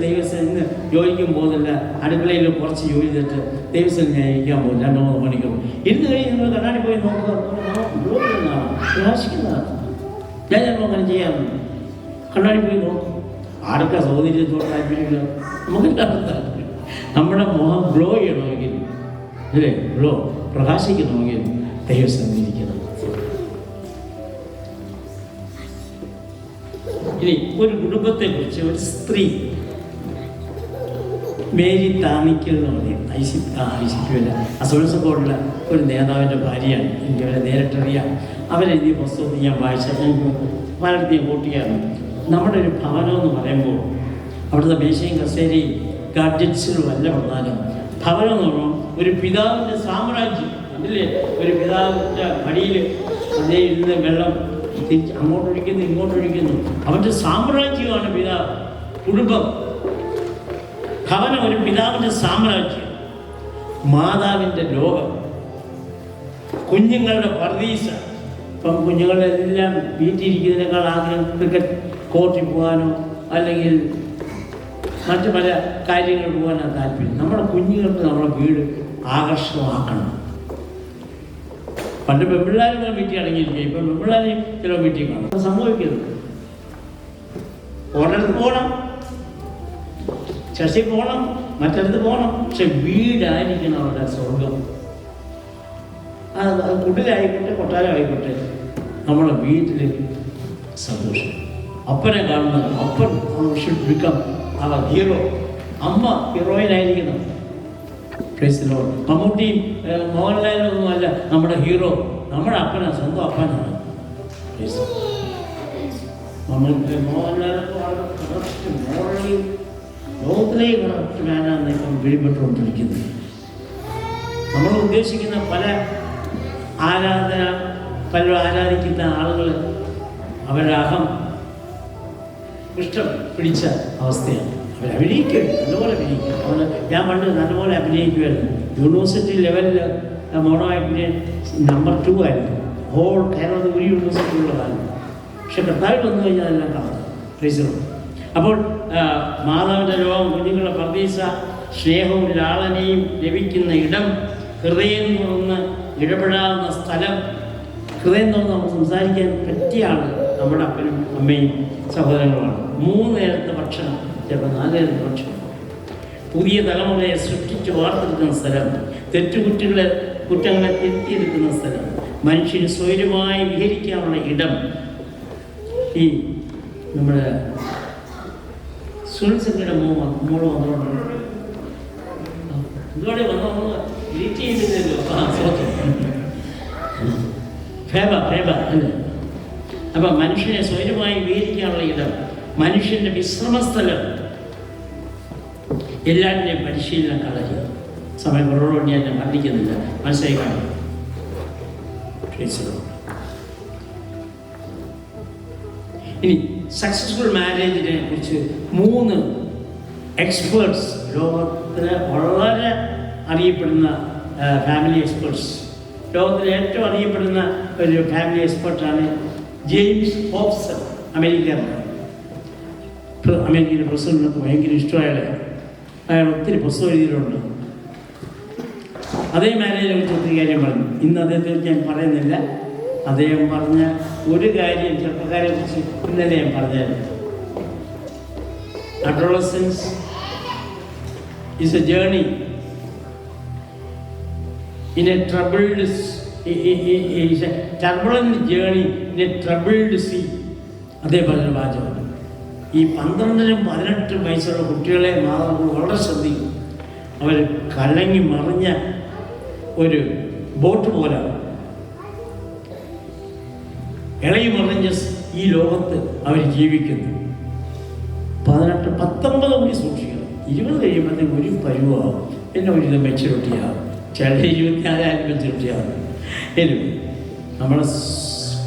ദൈവസേന ജോലിക്കും പോകുന്നില്ല, അടുക്കളയിൽ കുറച്ച് ജോലി ചെയ്തിട്ട് ദൈവസേന ഞാൻ ഇരിക്കാൻ പോകും 2-3 മണിക്കൂർ ഇരുന്ന് കഴിഞ്ഞ് നിങ്ങൾ കണ്ണാടി പോയി നോക്കുക, പ്രകാശിക്കുന്നതാണ്. ഞാൻ ചിലപ്പോൾ അങ്ങനെ ചെയ്യാറുണ്ട്. കണ്ണാടി പോയി നോക്കും, ആർക്കാ സൗന്ദര്യത്തോട് താല്പര്യമില്ല, നമുക്കെല്ലാവർക്കും താല്പര്യം. നമ്മുടെ മുഖം ഗ്ലോ ചെയ്യണമെങ്കിൽ, അല്ലേ, ഗ്ലോ പ്രകാശിക്കണമെങ്കിൽ ദൈവസന്നിധിക്കണം. ഇനി ഒരു കുടുംബത്തെക്കുറിച്ച് ഒരു സ്ത്രീ, മേരി താമിക്കൽ എന്ന് പറയും, ഐസിക്കുമല്ല അസോഴ്സ് ബോർഡിലെ ഒരു നേതാവിൻ്റെ ഭാര്യയാണ്. എനിക്ക് അവരെ നേരിട്ടറിയാം. അവരെഴുതിയ പുസ്തകത്തിൽ ഞാൻ വായിച്ചത് പലർത്തി കൂട്ടിയാണ്. നമ്മുടെ ഒരു ഭവനം എന്ന് പറയുമ്പോൾ അവിടുത്തെ മേശയും കസേരയും ഗാഡ്ജറ്റ്സുകളും അല്ല പ്രധാനം. ഭവനം എന്ന് പറയുമ്പോൾ ഒരു പിതാവിൻ്റെ സാമ്രാജ്യം. അതില്ലേ, ഒരു പിതാവിൻ്റെ അടിയിൽ അതേ ഇരുന്ന് വെള്ളം അങ്ങോട്ടൊഴിക്കുന്നു ഇങ്ങോട്ടൊഴിക്കുന്നു. അവൻ്റെ സാമ്രാജ്യമാണ് പിതാവ്. കുടുംബം, ഭവനം ഒരു പിതാവിൻ്റെ സാമ്രാജ്യം, മാതാവിൻ്റെ ലോകം, കുഞ്ഞുങ്ങളുടെ പർദീസ. ഇപ്പം കുഞ്ഞുങ്ങളെല്ലാം വീട്ടിലിരിക്കുന്നതിനേക്കാൾ ആഗ്രഹം ക്രിക്കറ്റ് കോർട്ടിൽ പോകാനോ അല്ലെങ്കിൽ മറ്റു പല കാര്യങ്ങൾ പോകാനാണ് താല്പര്യം. നമ്മുടെ കുഞ്ഞുങ്ങൾക്ക് നമ്മുടെ വീട് ആകർഷകമാക്കണം. പണ്ട് പെൺപിള്ളേരും വീട്ടിൽ അടങ്ങിയിരിക്കുക, ഇപ്പം പെൺപിള്ളേരെയും ചില വീട്ടിൽ കാണും. സംഭവിക്കരുത്. ഒരിടത്ത് പോകണം, ചർച്ചയിൽ പോകണം, മറ്റിടത്ത് പോകണം, പക്ഷെ വീടായിരിക്കണം അവരുടെ സ്വർഗം. അത് കുടിലായിക്കോട്ടെ കൊട്ടാരമായിക്കോട്ടെ, നമ്മുടെ വീട്ടിൽ സന്തോഷം. അപ്പനെ കാണുന്നത്, അപ്പൻ ഷുഡ് ബിക്കം അവർ ഹീറോ. അമ്മ ഹീറോയിനായിരിക്കണം. മമ്മൂട്ടിയും മോഹൻലാലും ഒന്നും അല്ല നമ്മുടെ ഹീറോ, നമ്മുടെ അപ്പനാണ്, സ്വന്തം അപ്പനാണ്. മമ്മൂട്ടി മോഹൻലാലൊക്കെ കറക്റ്റ് മോറലി ലോകത്തിലെ കറക്റ്റ് മാനാണ് ഇപ്പം പിടിപെട്ടുകൊണ്ടിരിക്കുന്നത്. നമ്മൾ ഉദ്ദേശിക്കുന്ന പലരും ആരാധിക്കുന്ന ആളുകൾ അവരുടെ അഹം ഇഷ്ടം പിടിച്ച അവസ്ഥയാണ്. അവരഭിനയിക്കും, നല്ലപോലെ അഭിനയിക്കും. ഞാൻ പണ്ട് നല്ലപോലെ അഭിനയിക്കുമായിരുന്നു. യൂണിവേഴ്സിറ്റി ലെവലിൽ മോണോ ആക്ടിന് നമ്പർ 2 ആയിരുന്നു. ഹോൾ കേരളത്തിൽ ഒരു യൂണിവേഴ്സിറ്റിയുള്ള കാലം. പക്ഷെ കർത്താവിൽ വന്നു കഴിഞ്ഞാൽ അതെല്ലാം കാണും. പ്രീസറും അപ്പോൾ മാതാവിൻ്റെ ലോകം, കുഞ്ഞുങ്ങളുടെ പർദീസ, സ്നേഹവും ലാളനയും ലഭിക്കുന്ന ഇടം, ഹൃദയം തുറന്ന് ഇടപെടാവുന്ന സ്ഥലം. ഹൃദയം തുറന്ന് നമുക്ക് സംസാരിക്കാൻ പറ്റിയ ആൾ നമ്മുടെ അപ്പനും അമ്മയും സഹോദരങ്ങളുമാണ്. 3 നേരത്തെ ഭക്ഷണം, ചിലപ്പോൾ 4 നേരത്തെ ഭക്ഷണം, പുതിയ തലമുറയെ സൃഷ്ടിച്ച് വാർത്തെടുക്കുന്ന സ്ഥലം, കുറ്റങ്ങളെ തിരുത്തിയെടുക്കുന്ന സ്ഥലം, മനുഷ്യന് സ്വൈര്യമായി വിഹരിക്കാനുള്ള ഇടം. ഈ നമ്മുടെ സുൽസിന്റെ മോള് വന്നോണ്ട് ഇതോടെ വന്ന് ലിറ്റ് ചെയ്തില്ലല്ലോ. അല്ലേ? അപ്പം മനുഷ്യനെ സ്വൈര്യമായി വിഹരിക്കാനുള്ള ഇടം, മനുഷ്യന്റെ വിശ്രമസ്ഥലം, എല്ലാവരുടെയും പരിശീലനം കളയുക. സമയം കുറവുകൊണ്ട് ഞാൻ കണ്ടിക്കുന്നില്ല, മനസ്സിലായി കാണും. ഇനി സക്സസ്ഫുൾ മാരേജിനെ കുറിച്ച് 3 എക്സ്പേർട്സ്, ലോകത്തിലെ വളരെ അറിയപ്പെടുന്ന ഫാമിലി എക്സ്പേർട്സ്, ലോകത്തിലെ ഏറ്റവും അറിയപ്പെടുന്ന ഒരു ഫാമിലി എക്സ്പേർട്ടാണ് ജെയിംസ് ഹോബ്സൺ. അമേരിക്കയിലെ പ്രസിഡന്റിനൊക്കെ ഭയങ്കര ഇഷ്ടമായാലേ, അയാൾ ഒത്തിരി പുസ്തകം എഴുതിയിട്ടുണ്ട്. അതേ മാരേജിനെ കുറിച്ച് ഒത്തിരി കാര്യം പറഞ്ഞു. ഇന്ന് അദ്ദേഹത്തെ ഞാൻ പറയുന്നില്ല. അദ്ദേഹം പറഞ്ഞ ഒരു കാര്യം ചെറുപ്പക്കാരെ കുറിച്ച് ഇന്നലെ ഞാൻ പറഞ്ഞായിരുന്നു. Adolescence is a journey in a troubled turbulent journey in a troubled sea. അതേ പറഞ്ഞ വാചകം. ഈ 12-നും 18 വയസ്സുള്ള കുട്ടികളെ മാതാപിതാക്കൾ വളരെ ശ്രദ്ധിക്കും. അവർ കലങ്ങി മറിഞ്ഞ ഒരു ബോട്ട് പോലെ ഇളകി മറിഞ്ഞ ഈ ലോകത്ത് അവർ ജീവിക്കുന്നു. 18-19 കൂടി സൂക്ഷിക്കണം. 20 കഴിയുമ്പോഴത്തേക്ക് ഒരു പരുവാകും, പിന്നെ ഒരു മെച്ചൂരിറ്റിയാകും. ചില 24 മെച്ചൂരിറ്റിയാകും. നമ്മുടെ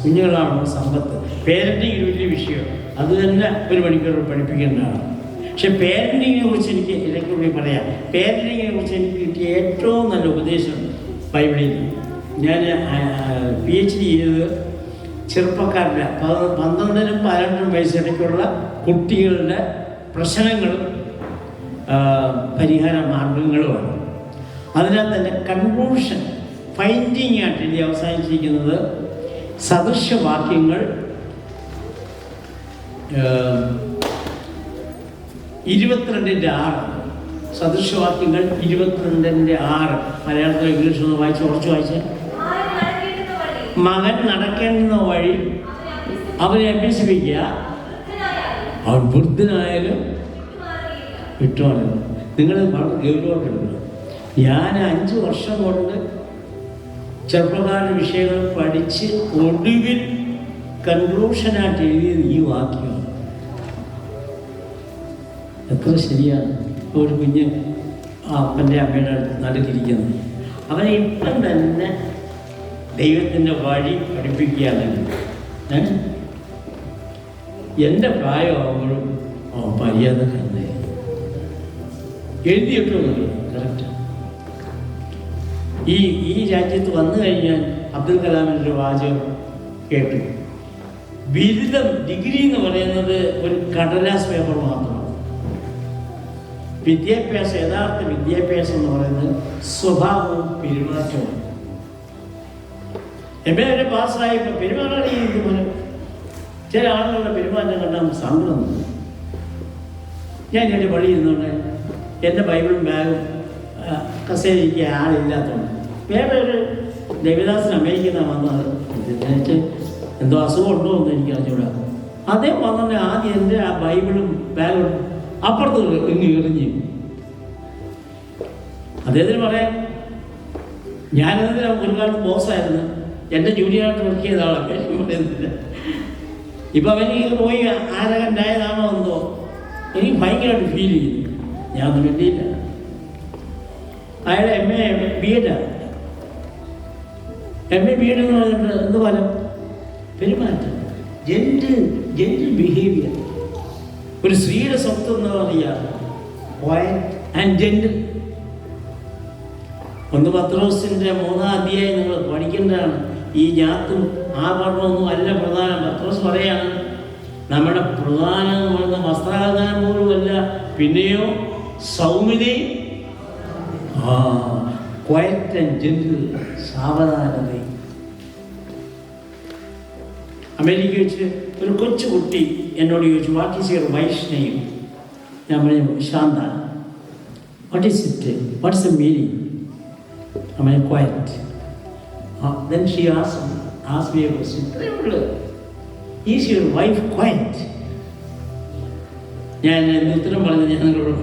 കുഞ്ഞുങ്ങളാണ് നമ്മുടെ സമ്പത്ത്. പേരൻറ്റിങ് ഒരു വലിയ വിഷയം, അത് തന്നെ 1 മണിക്കൂർ പഠിപ്പിക്കേണ്ടതാണ്. പക്ഷെ പേരൻറ്റിങ്ങിനെ കുറിച്ച് എനിക്ക് ഇടയ്ക്കുള്ളിൽ പറയാം. പേരൻറ്റിങ്ങിനെ കുറിച്ച് എനിക്ക് കിട്ടിയ ഏറ്റവും നല്ല ഉപദേശം ബൈബിളിൽ. ഞാൻ PhD ചെയ്തത് ചെറുപ്പക്കാരുടെ 12-നും 18 വയസ്സിടയ്ക്കുള്ള കുട്ടികളുടെ പ്രശ്നങ്ങളും പരിഹാര മാർഗങ്ങളുമാണ്. അതിനാൽ തന്നെ കൺക്ലൂഷൻ ഫൈൻഡിങ് ആയിട്ട് ഇനി അവസാനിച്ചിരിക്കുന്നത് സദൃശവാക്യങ്ങൾ 22:6. സദൃശവാക്യങ്ങൾ 22:6. മലയാളത്തിലോ ഇംഗ്ലീഷിലോ ഒന്ന് വായിച്ച് കുറച്ച് വായിച്ച്. മകൻ നടക്കേണ്ടുന്ന വഴി അവനെ അഭ്യസിപ്പിക്കുക, അവൻ വൃദ്ധനായാലും വിട്ടുമാറുന്നു. നിങ്ങൾ വളരെ ഗൗരവമായിട്ടെടുക്കണം. ഞാൻ 5 വർഷം കൊണ്ട് ചെറുപ്പക്കാരുടെ വിഷയങ്ങൾ പഠിച്ച് ഒടുവിൽ കൺക്ലൂഷനായിട്ട് എഴുതിയത് ഈ വാക്യമാണ്. എത്ര ശരിയാണ്. ഒരു കുഞ്ഞ് അപ്പൻ്റെ അമ്മയുടെ നടുക്കിരിക്കുന്നത്, അവനെ ഇപ്പം തന്നെ ദൈവത്തിൻ്റെ വഴി പഠിപ്പിക്കുകയാണെങ്കിൽ എൻ്റെ പ്രായമാകുമ്പോഴും മര്യാദ കണ്ടേ എഴുതിയിട്ടുള്ളത് കറക്റ്റ്. ഈ രാജ്യത്ത് വന്നു കഴിഞ്ഞാൽ അബ്ദുൽ കലാമിൻ്റെ ഒരു വാചകം കേട്ടു. ബിരുദം, ഡിഗ്രി എന്ന് പറയുന്നത് ഒരു കടലാസ് പേപ്പർ മാത്രമാണ്. വിദ്യാഭ്യാസം, യഥാർത്ഥ വിദ്യാഭ്യാസം എന്ന് പറയുന്നത് സ്വഭാവവും പെരുമാറ്റവും. MA വരെ പാസ്സായപ്പോൾ പെരുമാറാൻ ചില ആളുകളുടെ പെരുമാറ്റം കണ്ടാൽ സങ്കടം. ഞാൻ എൻ്റെ പള്ളിയിൽ നിന്നുകൊണ്ട് എൻ്റെ ബൈബിളും ബാഗും കസേരയ്ക്ക് ആളില്ലാത്തതുകൊണ്ട് വേറെ ഒരു ദേവദാസൻ അമേരിക്കയിൽ നിന്നാണ് വന്നത്. എന്നിട്ട് എന്തോ അസുഖം ഉണ്ടോ എന്ന് എനിക്ക് അറിഞ്ഞൂടാ. അദ്ദേഹം വന്നിട്ട് ആദ്യം എൻ്റെ ആ ബൈബിളും ബാഗും അപ്പുറത്ത് ഇങ്ങ് എറിഞ്ഞു. അദ്ദേഹത്തിന് പറയാം, ഞാനതിന് ഒരു കാലത്ത് ബോസായിരുന്നു, എൻ്റെ ജൂനിയറായിട്ട് വർക്ക് ചെയ്ത ആളെ പറയുന്നില്ല. ഇപ്പം അവനിക്ക് പോയി ആരകണ്ടായതാണോ എന്തോ എനിക്ക് ഭയങ്കരമായിട്ട് ഫീൽ ചെയ്യുന്നു. ഞാനൊന്നും വേണ്ടിയില്ല. അയാൾ MA B.Ed എന്ന് പറഞ്ഞിട്ട് എന്ത് ഫലം? പെരുമാറ്റം, ജെന്റിൽ ബിഹേവിയർ. ഒരു സ്ത്രീയുടെ സ്വത്ത് എന്ന് പറയുക ക്വയറ്റ് ആൻഡ് ജെന്റിൽ. 1 പത്രോസിൻ്റെ 3-ാം അധ്യായം നിങ്ങൾ പഠിക്കേണ്ടതാണ്. ഈ ജാത്തും ആഭരണമൊന്നും അല്ല പ്രധാനം. പത്രോസ് പറയാണ് നമ്മുടെ പ്രധാനം എന്ന് പറയുന്ന വസ്ത്രാധാരം പോലുമല്ല, പിന്നെയോ സൗമ്യതയും ക്വയറ്റ് ആൻഡ് ജെന്റിൽ, സാവധാനതയും. അമേരിക്ക വെച്ച് ഒരു കൊച്ചു കുട്ടി എന്നോട് ചോദിച്ചു, what is your wife's name? ഞാൻ പറഞ്ഞു Shanta. What is it? What is the meaning? I mean quiet. Then she asked me a question. Is your wife quiet? ഞാൻ ഉത്തരം പറഞ്ഞത് ഞാൻ നിങ്ങളോട്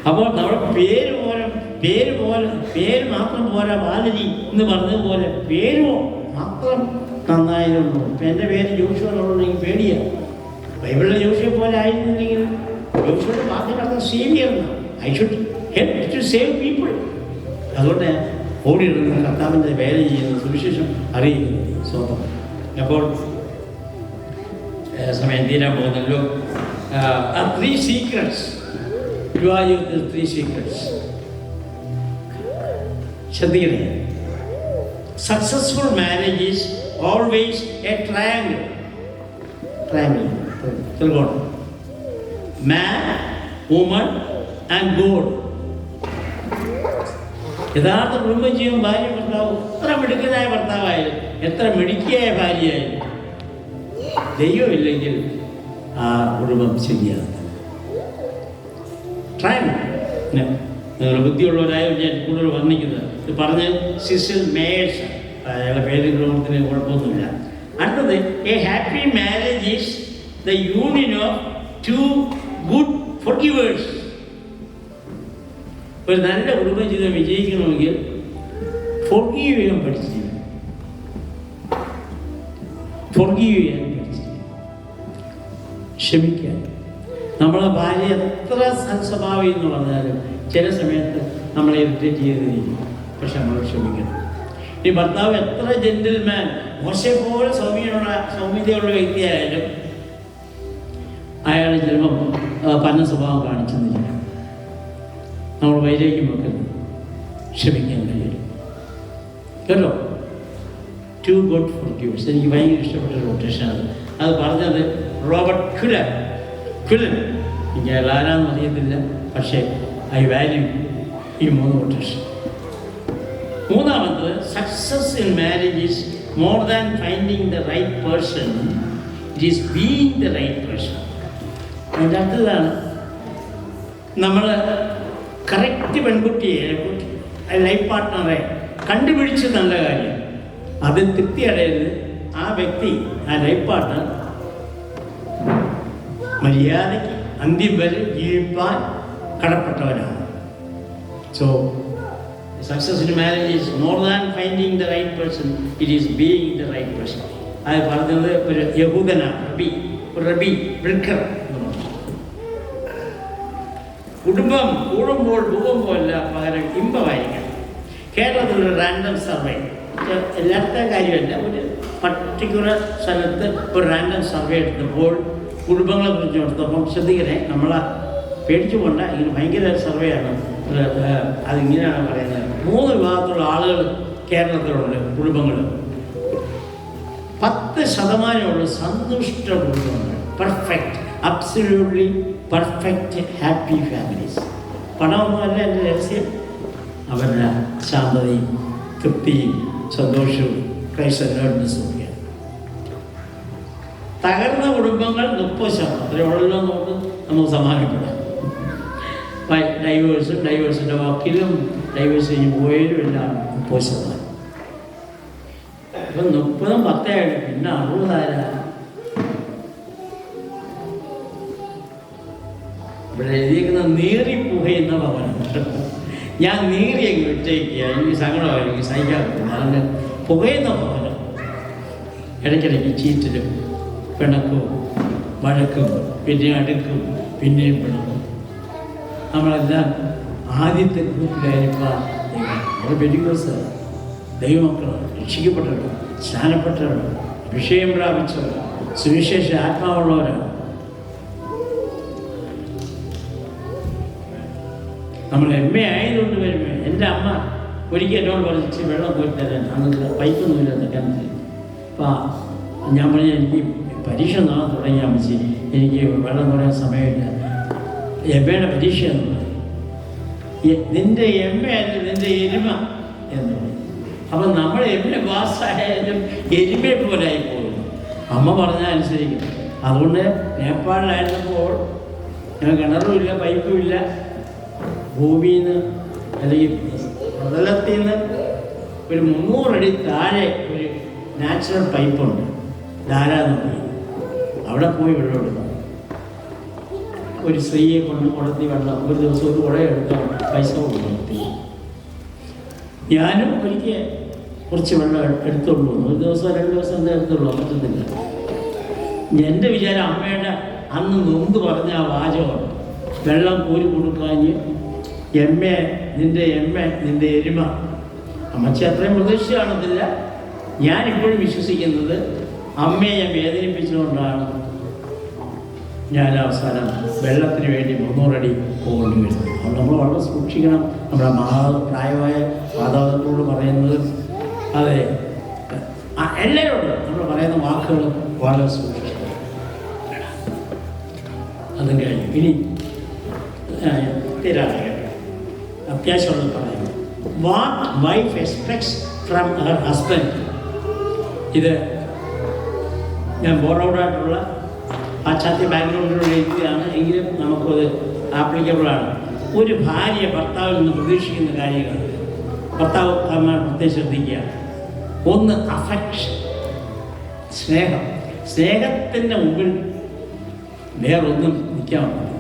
അപ്പോൾ നമ്മുടെ പേര് മാത്രം പോരാ. ബാലരി എന്ന് പറഞ്ഞതുപോലെ പേര് മാത്രം നന്നായിരുന്നു. ഇപ്പം എൻ്റെ പേര് ജോഷുവ എന്നുള്ളതെങ്കിൽ പേടിയാണ്. ബൈബിളിലെ ജോഷുവെ പോലെ ആയിരുന്നില്ലെങ്കിൽ ജോഷുവയുടെ ബാക്കി നടന്ന saviour. I should help to save people. അതുകൊണ്ട് ഓടിയിടുന്ന കർത്താവിൻ്റെ വേല ചെയ്യുന്ന സുവിശേഷം അറിയിക്കുന്നത് സ്വന്തം. അപ്പോൾ സമയം തീരാൻ പോകുന്നല്ലോ. 3 secrets. വിവാഹത്തിൽ 3 secrets ശ്രദ്ധിക്കണേ. Successful marriage is always A triangle. ത്രികോണം. മാൻ, വുമൺ ആൻഡ് ഗോഡ്. യഥാർത്ഥ കുടുംബജീവൻ ഭാര്യ ഭർത്താവ് എത്ര മിടുക്കനായ ഭർത്താവായാലും എത്ര മിടുക്കിയായ ഭാര്യയായാലും ദൈവമില്ലെങ്കിൽ ആ കുടുംബം ശരിയാണ്. നിങ്ങൾ ബുദ്ധിയുള്ളവരായ ഞാൻ കൂടുതൽ വർണ്ണിക്കുന്നത് ഇത് പറഞ്ഞ് സിസിൽ മേയേഴ്സ്, അയാളുടെ പേര് കുടുംബത്തിന് കുഴപ്പമൊന്നുമില്ല. അടുത്തത്, a happy marriage is the union of 2 good forgivers. ഒരു നല്ല കുടുംബജീവിതം വിജയിക്കണമെങ്കിൽ ഫോർഗീവ് ചെയ്യാൻ പഠിച്ചിരിക്കണം. ഫോർഗീവ് ചെയ്യാൻ പഠിച്ചിരിക്കണം, ക്ഷമിക്കാൻ. നമ്മളെ ഭാര്യ എത്ര സൽസ്വഭാവം എന്ന് പറഞ്ഞാലും ചില സമയത്ത് നമ്മളെ ഇറിറ്റേറ്റ് ചെയ്തിരിക്കും, പക്ഷെ നമ്മൾ ക്ഷമിക്കണം. ഈ ഭർത്താവ് എത്ര ജെന്റിൽമാൻ, മോശയെ പോലെ സൗമ്യതയുള്ള വ്യക്തിയായാലും അയാൾ ചിലപ്പം പന്ന സ്വഭാവം കാണിച്ചെന്നില്ല. നമ്മൾ വൈരാഗ്യം വെക്കുന്നത് ക്ഷമിക്കാൻ കഴിയും കേട്ടോ. 2 ഗുഡ് ഫോർഗിവേഴ്സ് എനിക്ക് ഭയങ്കര ഇഷ്ടപ്പെട്ട ഒരു കൊട്ടേഷനാണ്. അത് പറഞ്ഞത് റോബർട്ട് ക്വിലൻ. എനിക്ക് അയാൾ ആരാന്ന് അറിയത്തില്ല, പക്ഷേ ഐ വാല്യൂ ഈ 3 കൊട്ടേഷൻ. മൂന്നാമത്, success in marriage is more than finding the right person, it is being the right person. അതിൻ്റെ അടുത്തതാണ്, നമ്മൾ കറക്റ്റ് പെൺകുട്ടിയെ, ലൈഫ് പാർട്ട്ണറെ കണ്ടുപിടിച്ച് നല്ല കാര്യം, അത് തൃപ്തി അടയരുത്. ആ വ്യക്തി, ആ ലൈഫ് പാർട്ട്ണർ മര്യാദയ്ക്ക് അന്ത്യം വരെ ജീവിപ്പാൻ കടപ്പെട്ടവരാണ്. So success in marriage is more than finding the right person, it is being the right person. അത് പറഞ്ഞത് ഒരു യഹൂദനാണ്, റബി ബ്രിക്കർ. കുടുംബം കൂടുമ്പോൾ ഭൂകമ്പമല്ല, പകരം ഇമ്പമായിരിക്കണം. കേരളത്തിലൊരു റാൻഡം സർവേ, എല്ലാത്ത കാര്യമല്ല, ഒരു പർട്ടിക്കുലർ സ്ഥലത്ത് ഒരു റാൻഡം സർവേ എടുത്തപ്പോൾ കുടുംബങ്ങളെ കുറിച്ച് എടുത്തപ്പം ശ്രദ്ധിക്കണേ, നമ്മളെ പേടിച്ചു കൊണ്ട, ഇങ്ങനെ ഭയങ്കര സർവേ ആണ്. അതിങ്ങനെയാണ് പറയുന്നത്. 3 വിഭാഗത്തിലുള്ള ആളുകൾ കേരളത്തിലുണ്ട് കുടുംബങ്ങൾ. 10% സന്തുഷ്ട കുടുംബങ്ങൾ, perfect, absolutely perfect happy families. പണമൊന്നുമല്ല എൻ്റെ രഹസ്യം, അവരുടെ ശാന്തതയും തൃപ്തിയും സന്തോഷവും ക്രൈസ്തവനെസ്സും ഒക്കെയാണ്. തകർന്ന കുടുംബങ്ങൾ 30%. അത്രയുള്ളല്ലോ നമുക്ക് സമാധാനപ്പെടാം. ഡൈവേഴ്സിൻ്റെ വക്കീലും ഡൈവേഴ്സ് കഴിഞ്ഞ് പോയാലും എല്ലാം 30%. ഇപ്പം 30-10 പിന്നെ 60. ഇവിടെ എഴുതിയിരിക്കുന്ന നീറിപ്പുകയുന്ന ഭവനം. ഞാൻ നീറിയൊക്കെ വിട്ടേക്കുക, എനിക്ക് സങ്കടമായി, എനിക്ക് സഹിക്കാൻ പറ്റില്ല. അതുകൊണ്ട് പുകയുന്ന ഭവനം, ഇടയ്ക്കിടയ്ക്ക് ചീറ്റലും പിണക്കും വഴക്കും, പിന്നെ അടുക്കും, പിന്നെയും പിണക്കും. നമ്മളെല്ലാം ആദ്യത്തെ ഗ്രൂപ്പിലായിരിക്കാൻ നമ്മൾ പെരിക്കോസ് ദൈവമക്കളാണ്, രക്ഷിക്കപ്പെട്ടവർ, സ്നാനപ്പെട്ടവർ, അഭിഷേകം പ്രാപിച്ചവർ, സുവിശേഷ ആത്മാവുള്ളവരാണ്. നമ്മൾ എം എ ആയതുകൊണ്ട് വരുമ്പോൾ എൻ്റെ അമ്മ ഒരിക്കൽ എന്നോട് പറഞ്ഞ് വെള്ളം പോയി തരാൻ, അന്ന് പൈപ്പൊന്നുമില്ലാത്ത കിണറ്റിൽ. അപ്പം ഞാൻ പറഞ്ഞ എനിക്ക് പരീക്ഷ നാളെ തുടങ്ങിയാൽ മതി, എനിക്ക് വെള്ളം കുറയാൻ സമയമില്ല, എമ്മയുടെ പരീക്ഷയെന്ന് പറഞ്ഞു. നിൻ്റെ എമ്മയല്ല നിൻ്റെ എരുമ എന്ന് പറഞ്ഞു. അപ്പം നമ്മൾ എമ്മ പാസ്സായാലും എരുമയെ പോലെ ആയിപ്പോകുന്നു. അമ്മ പറഞ്ഞാൽ അനുസരിക്കും. അതുകൊണ്ട് നേപ്പാളിലായിരുന്നപ്പോൾ ഞാൻ കിണറുമില്ല പൈപ്പുമില്ല, ഭൂമിയിൽ നിന്ന് അല്ലെങ്കിൽ പ്രതലത്തിൽ നിന്ന് ഒരു 300 അടി താഴെ ഒരു നാച്ചുറൽ പൈപ്പുണ്ട്, ധാരാന്ന് പറയും. അവിടെ പോയി വെള്ളം എടുക്കണം. ഒരു സ്ത്രീയെ കൊണ്ട് കുളത്തി വെള്ളം ഒരു ദിവസം ഒരു കുട എടുക്കാൻ പൈസ കൊടുത്തി. ഞാനും ഒരിക്കൽ കുറച്ച് വെള്ളം എടുത്തോളൂ, ഒരു ദിവസം 2 ദിവസം എന്താ എടുത്തോളൂ, പറ്റത്തില്ല. എൻ്റെ വിചാരം അമ്മയുടെ അന്ന് നൊന്ത് പറഞ്ഞ ആ വാചകമാണ്, വെള്ളം കോരി കൊടുക്കാഞ്ഞ് നിൻ്റെ എരുമ. അമ്മച്ചി അത്രയും പ്രതീക്ഷ കാണത്തില്ല. ഞാനിപ്പോഴും വിശ്വസിക്കുന്നത് അമ്മയെ ഞാൻ വേദനിപ്പിച്ചുകൊണ്ടാണ് ഞാൻ അവസാനം വെള്ളത്തിന് വേണ്ടി 300 അടി പോകേണ്ടി വരുന്നത്. അതുകൊണ്ട് നമ്മൾ വളരെ സൂക്ഷിക്കണം. നമ്മുടെ പ്രായമായ മാതാപിതാക്കളോട് പറയുന്നത്, അതെ എല്ലാവരോടും നമ്മൾ പറയുന്ന വാക്കുകൾ വളരെ സൂക്ഷിക്കണം. അതും കഴിഞ്ഞു. ഇനി തീരാണ് അത്യാവശ്യമുള്ളത് പറയുന്നു. What wife expects from her husband. ഇത് ഞാൻ ബോറൗട്ടായിട്ടുള്ള പാശ്ചാത്യ ബാക്ക്ഗ്രൗണ്ടിലൂടെ എഴുതിയതാണ്, എങ്കിലും നമുക്കത് ആപ്ലിക്കബിളാണ്. ഒരു ഭാര്യ ഭർത്താവിൽ നിന്ന് പ്രതീക്ഷിക്കുന്ന കാര്യങ്ങൾ ഭർത്താവ് പ്രത്യേകം ശ്രദ്ധിക്കുക. ഒന്ന് അഫെക്ഷൻ, സ്നേഹം. സ്നേഹത്തിൻ്റെ മുമ്പിൽ വേറൊന്നും നിൽക്കാൻ പറ്റില്ല.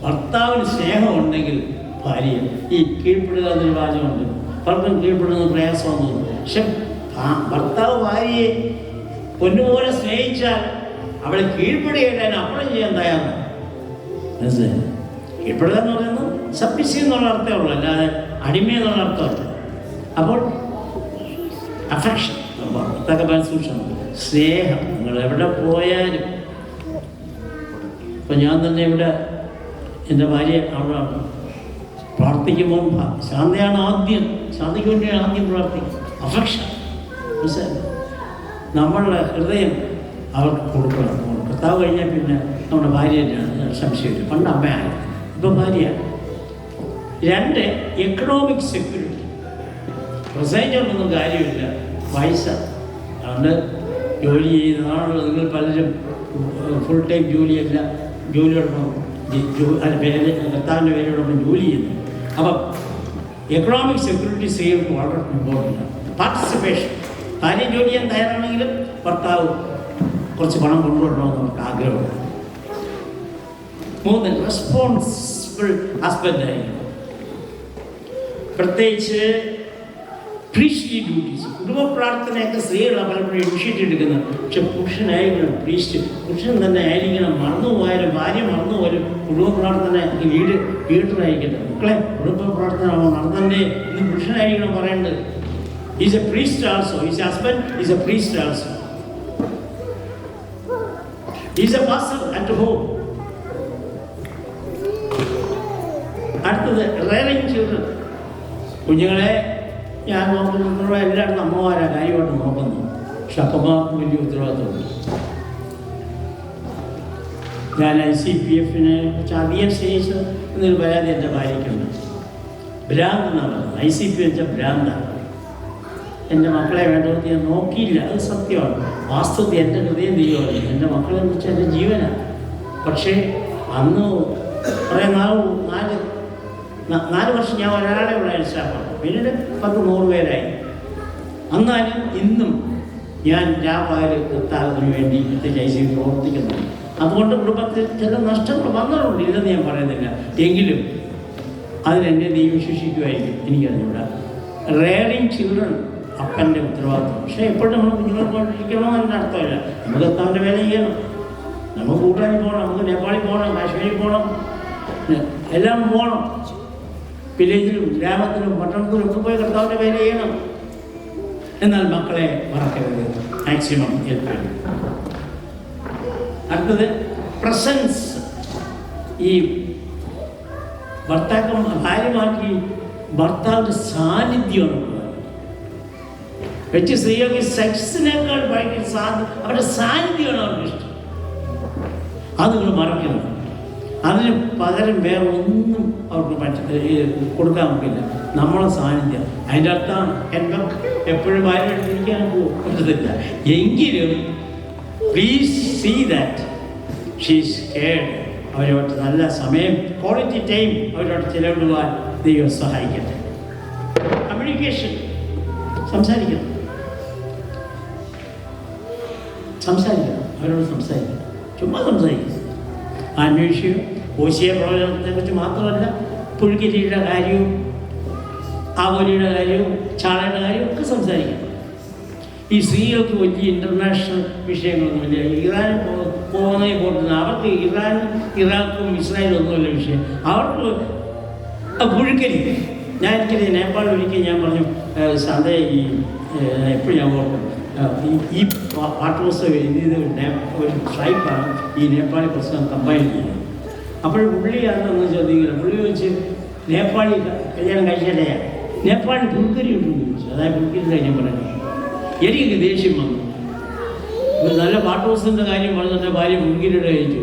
ഭർത്താവിന് സ്നേഹമുണ്ടെങ്കിൽ ഭാര്യ ഈ കീഴ്പ്പെടുക എന്നൊരു വാചകമുണ്ട്, പലർക്കും കീഴ്പ്പെടുന്ന പ്രയാസമൊന്നുമില്ല. പക്ഷെ ഭർത്താവ് ഭാര്യയെ പൊന്നുപോലെ സ്നേഹിച്ചാൽ അവളെ കീഴ്പ്പെടുകയില്ല, അപ്പുറം ചെയ്യാൻ തയ്യാറാണ്. മനസ്സിലായി? കീഴ്പ്പെടുക എന്ന് പറയുന്നത് സബ്മിസീവ് എന്നുള്ള അർത്ഥമേ ഉള്ളൂ, അല്ലാതെ അടിമ എന്നുള്ള അർത്ഥമല്ല. അപ്പോൾ അഫെക്ഷൻ, ഭർത്താക്കന്മാർ സൂക്ഷിക്കണം. സ്നേഹം, നിങ്ങൾ എവിടെ പോയാലും. ഇപ്പം ഞാൻ തന്നെ ഇവിടെ എൻ്റെ ഭാര്യ അവിടെ പ്രാർത്ഥിക്കുമ്പോൾ ശാന്തയാണ് ആദ്യം, ശാന്തിക്ക് വേണ്ടിയാണ് ആദ്യം പ്രാർത്ഥിക്കും. അഫെക്ഷൻ, മനസ്സിലായി? നമ്മളുടെ ഹൃദയം അവർക്ക് കൊടുക്കണം. ഭർത്താവ് കഴിഞ്ഞാൽ പിന്നെ നമ്മുടെ ഭാര്യ തന്നെയാണ്, സംശയമില്ല. പണ്ട് അമ്മയാണ്, ഇപ്പം ഭാര്യ. 2, എക്കണോമിക് സെക്യൂരിറ്റി. പ്രസംഗിച്ചൊന്നും കാര്യമില്ല, പൈസ. അതുകൊണ്ട് ജോലി ചെയ്യുന്നതാണല്ലോ. നിങ്ങൾ പലരും ഫുൾ ടൈം ജോലിയല്ല, ജോലിയോടൊപ്പം ഭർത്താവിൻ്റെ പേരോടൊപ്പം ജോലി ചെയ്യുന്നു. അപ്പം എക്കണോമിക് സെക്യൂരിറ്റി സ്ത്രീകൾക്ക് വളരെ ഇമ്പോർട്ടൻ്റാണ്. പാർട്ടിസിപ്പേഷൻ. ഭാര്യ ജോലി ചെയ്യാൻ തയ്യാറാണെങ്കിലും ഭർത്താവ് കുറച്ച് പണം കൊണ്ടുവരണമെന്ന് നമുക്ക് ആഗ്രഹമുണ്ട്. 3, റെസ്പോൺസിബിൾ ഹസ്ബൻഡായിരിക്കും. പ്രത്യേകിച്ച് പ്രീസ്റ്റ്ലി ഡ്യൂട്ടീസ്. കുടുംബ പ്രാർത്ഥനയൊക്കെ സ്ത്രീകളാണ് പലപ്പോഴും ഇനിഷ്യേറ്റീവ് എടുക്കുന്നത്. പക്ഷെ പുരുഷനായിരിക്കണം പ്രീസ്റ്റ്, പുരുഷൻ തന്നെ ആയിരിക്കണം. മറന്നുപോയാലും ഭാര്യ മറന്നുപോയാലും കുടുംബ പ്രാർത്ഥന ലീഡറായിരിക്കട്ടെ. മക്കളെ, കുടുംബ പ്രാർത്ഥന നടത്തണ്ടേ ഇന്ന് പുരുഷനായിരിക്കണം പറയേണ്ടത്. Is A priest also, is A husband, is A priest also, is A pastor at home. അടുത്തത് റെയറിങ് ചിൽഡ്രൻ. കുഞ്ഞുങ്ങളെ ഞാൻ നോക്കുമ്പോൾ എല്ലാവരും അമ്മമാരാ കാര്യമായിട്ട് നോക്കുന്നു. പക്ഷെ അപ്പമാർക്ക് വലിയ ഉത്തരവാദിത്തമുണ്ട്. ഞാൻ ICPFനെ കുറിച്ച് അധികം സ്നേഹിച്ചത് എന്നൊരു പരാതി എൻ്റെ ഭാര്യയ്ക്കുണ്ട്. ഭ്രാന്ത് എന്നാണ് പറയുന്നത്. ICP വെച്ചാൽ ഭ്രാന്താണ്. എൻ്റെ മക്കളെ വേണ്ടവർക്ക് ഞാൻ നോക്കിയില്ല, അത് സത്യമാണ്. വാസ്തവത്തിൽ എൻ്റെ ഹൃദയം ദൈവമല്ല, എൻ്റെ മക്കളെന്ന് വെച്ചാൽ എൻ്റെ ജീവനാണ്. പക്ഷേ അന്ന് കുറേ 4 വർഷം ഞാൻ ഒരാളെ ഉള്ള സ്റ്റാഫാണ്. പിന്നീട് 10-100 പേരായി. എന്നാലും ഇന്നും ഞാൻ രാപകൽ കർത്താവിന് വേണ്ടി ICP പ്രവർത്തിക്കുന്നുണ്ട്. അതുകൊണ്ട് കുടുംബത്തിൽ ചില നഷ്ടങ്ങൾ വന്നതുകൊണ്ട് ഇല്ലെന്ന് ഞാൻ പറയുന്നില്ല. എങ്കിലും അതിനെന്നെ ദൈവം വിശ്വസിക്കുമായിരിക്കും, എനിക്കറിഞ്ഞൂടാ. റെയറിങ് ചിൽഡ്രൻ അപ്പൻ്റെ ഉത്തരവാദിത്വം. പക്ഷേ എപ്പോഴും നമ്മൾ കുഞ്ഞുങ്ങളെ കൊണ്ടിരിക്കണമെന്ന് അർത്ഥമില്ല. നമുക്ക് കർത്താവിൻ്റെ വേല ചെയ്യണം. നമുക്ക് ഭൂട്ടാനിൽ പോകണം, നമുക്ക് നേപ്പാളിൽ പോകണം, കാശ്മീരിൽ പോകണം, എല്ലാം പോകണം. വില്ലേജിലും ഗ്രാമത്തിലും പട്ടണത്തിലും ഒക്കെ പോയി കർത്താവിൻ്റെ വേല ചെയ്യണം. എന്നാൽ മക്കളെ മറക്കരുത്, മാക്സിമം ഏൽക്കണം. അടുത്തത് പ്രസൻസ്. ഈ ഭാര്യമാർക്ക് ഭർത്താവിൻ്റെ സാന്നിധ്യമാണ് പ്രധാനം. വെച്ച് സ്ത്രീകൾക്ക് സെക്സിനേക്കാൾ ഭയങ്കര അവരുടെ സാന്നിധ്യമാണ് അവർക്ക് ഇഷ്ടം. അത് നിങ്ങൾ മറക്കരുത്. അതിന് പകരം വേറെ ഒന്നും അവർക്ക് കൊടുക്കാൻ പറ്റില്ല. നമ്മളെ സാന്നിധ്യം. അതിൻ്റെ അർത്ഥം എൻ്റെ എപ്പോഴും ഭാര്യയിട്ടിരിക്കാൻ പറ്റത്തില്ല. എങ്കിലും please see that she's cared. അവരോട്ട് നല്ല സമയം, ക്വാളിറ്റി ടൈം അവരോട്ട് ചിലവിടുവാൻ ദൈവം സഹായിക്കട്ടെ. കമ്മ്യൂണിക്കേഷൻ, സംസാരിക്കണം, അവരോട് സംസാരിക്കണം. ചുമ്മാ സംസാരിക്കണം. അന്വേഷിക്കും. ഓശിയ പ്രവചനത്തെക്കുറിച്ച് മാത്രമല്ല, പുഴുക്കിരിയുടെ കാര്യവും ആവോലിയുടെ കാര്യവും ചാളയുടെ കാര്യവും ഒക്കെ സംസാരിക്കണം. ഈ സ്ത്രീകൾക്ക് വലിയ ഇൻ്റർനാഷണൽ വിഷയങ്ങളൊന്നുമില്ല. ഇറാൻ പോകുന്നതിനെ പോട്ടുന്ന അവർക്ക് ഇറാനും ഇറാഖും ഇസ്രായേലും ഒന്നുമില്ല വിഷയം. അവർക്ക് പുഴുക്കരി. ഞാൻ എനിക്കത് നേപ്പാളിൽ ഒരിക്കൽ ഞാൻ പറഞ്ഞു, സൺഡേ ഈ എപ്പോഴും ഞാൻ ഓർക്കും, ഈ പാഠപുസ്തകം എഴുതിയത് ഒരു ട്രൈപ്പാണ് ഈ നേപ്പാളി പുസ്തകം കമ്പൈൻ ചെയ്യുന്നത്. അപ്പോൾ പുള്ളിയാണെന്ന് ചോദിക്കുന്നത്. പുള്ളി ചോദിച്ച് നേപ്പാളി കല്യാണം കഴിച്ചിട്ടേ നേപ്പാളി പുൽക്കരി ഉണ്ടെന്ന് ചോദിച്ചു. അതായത് പുൽക്കരിയുടെ കാര്യം പറഞ്ഞു. എനിക്ക് ദേഷ്യം വന്നു. ഒരു നല്ല പാഠപുസ്തകത്തിൻ്റെ കാര്യം പറഞ്ഞു എൻ്റെ ഭാര്യ പുൽക്കരിയുടെ കഴിച്ചു.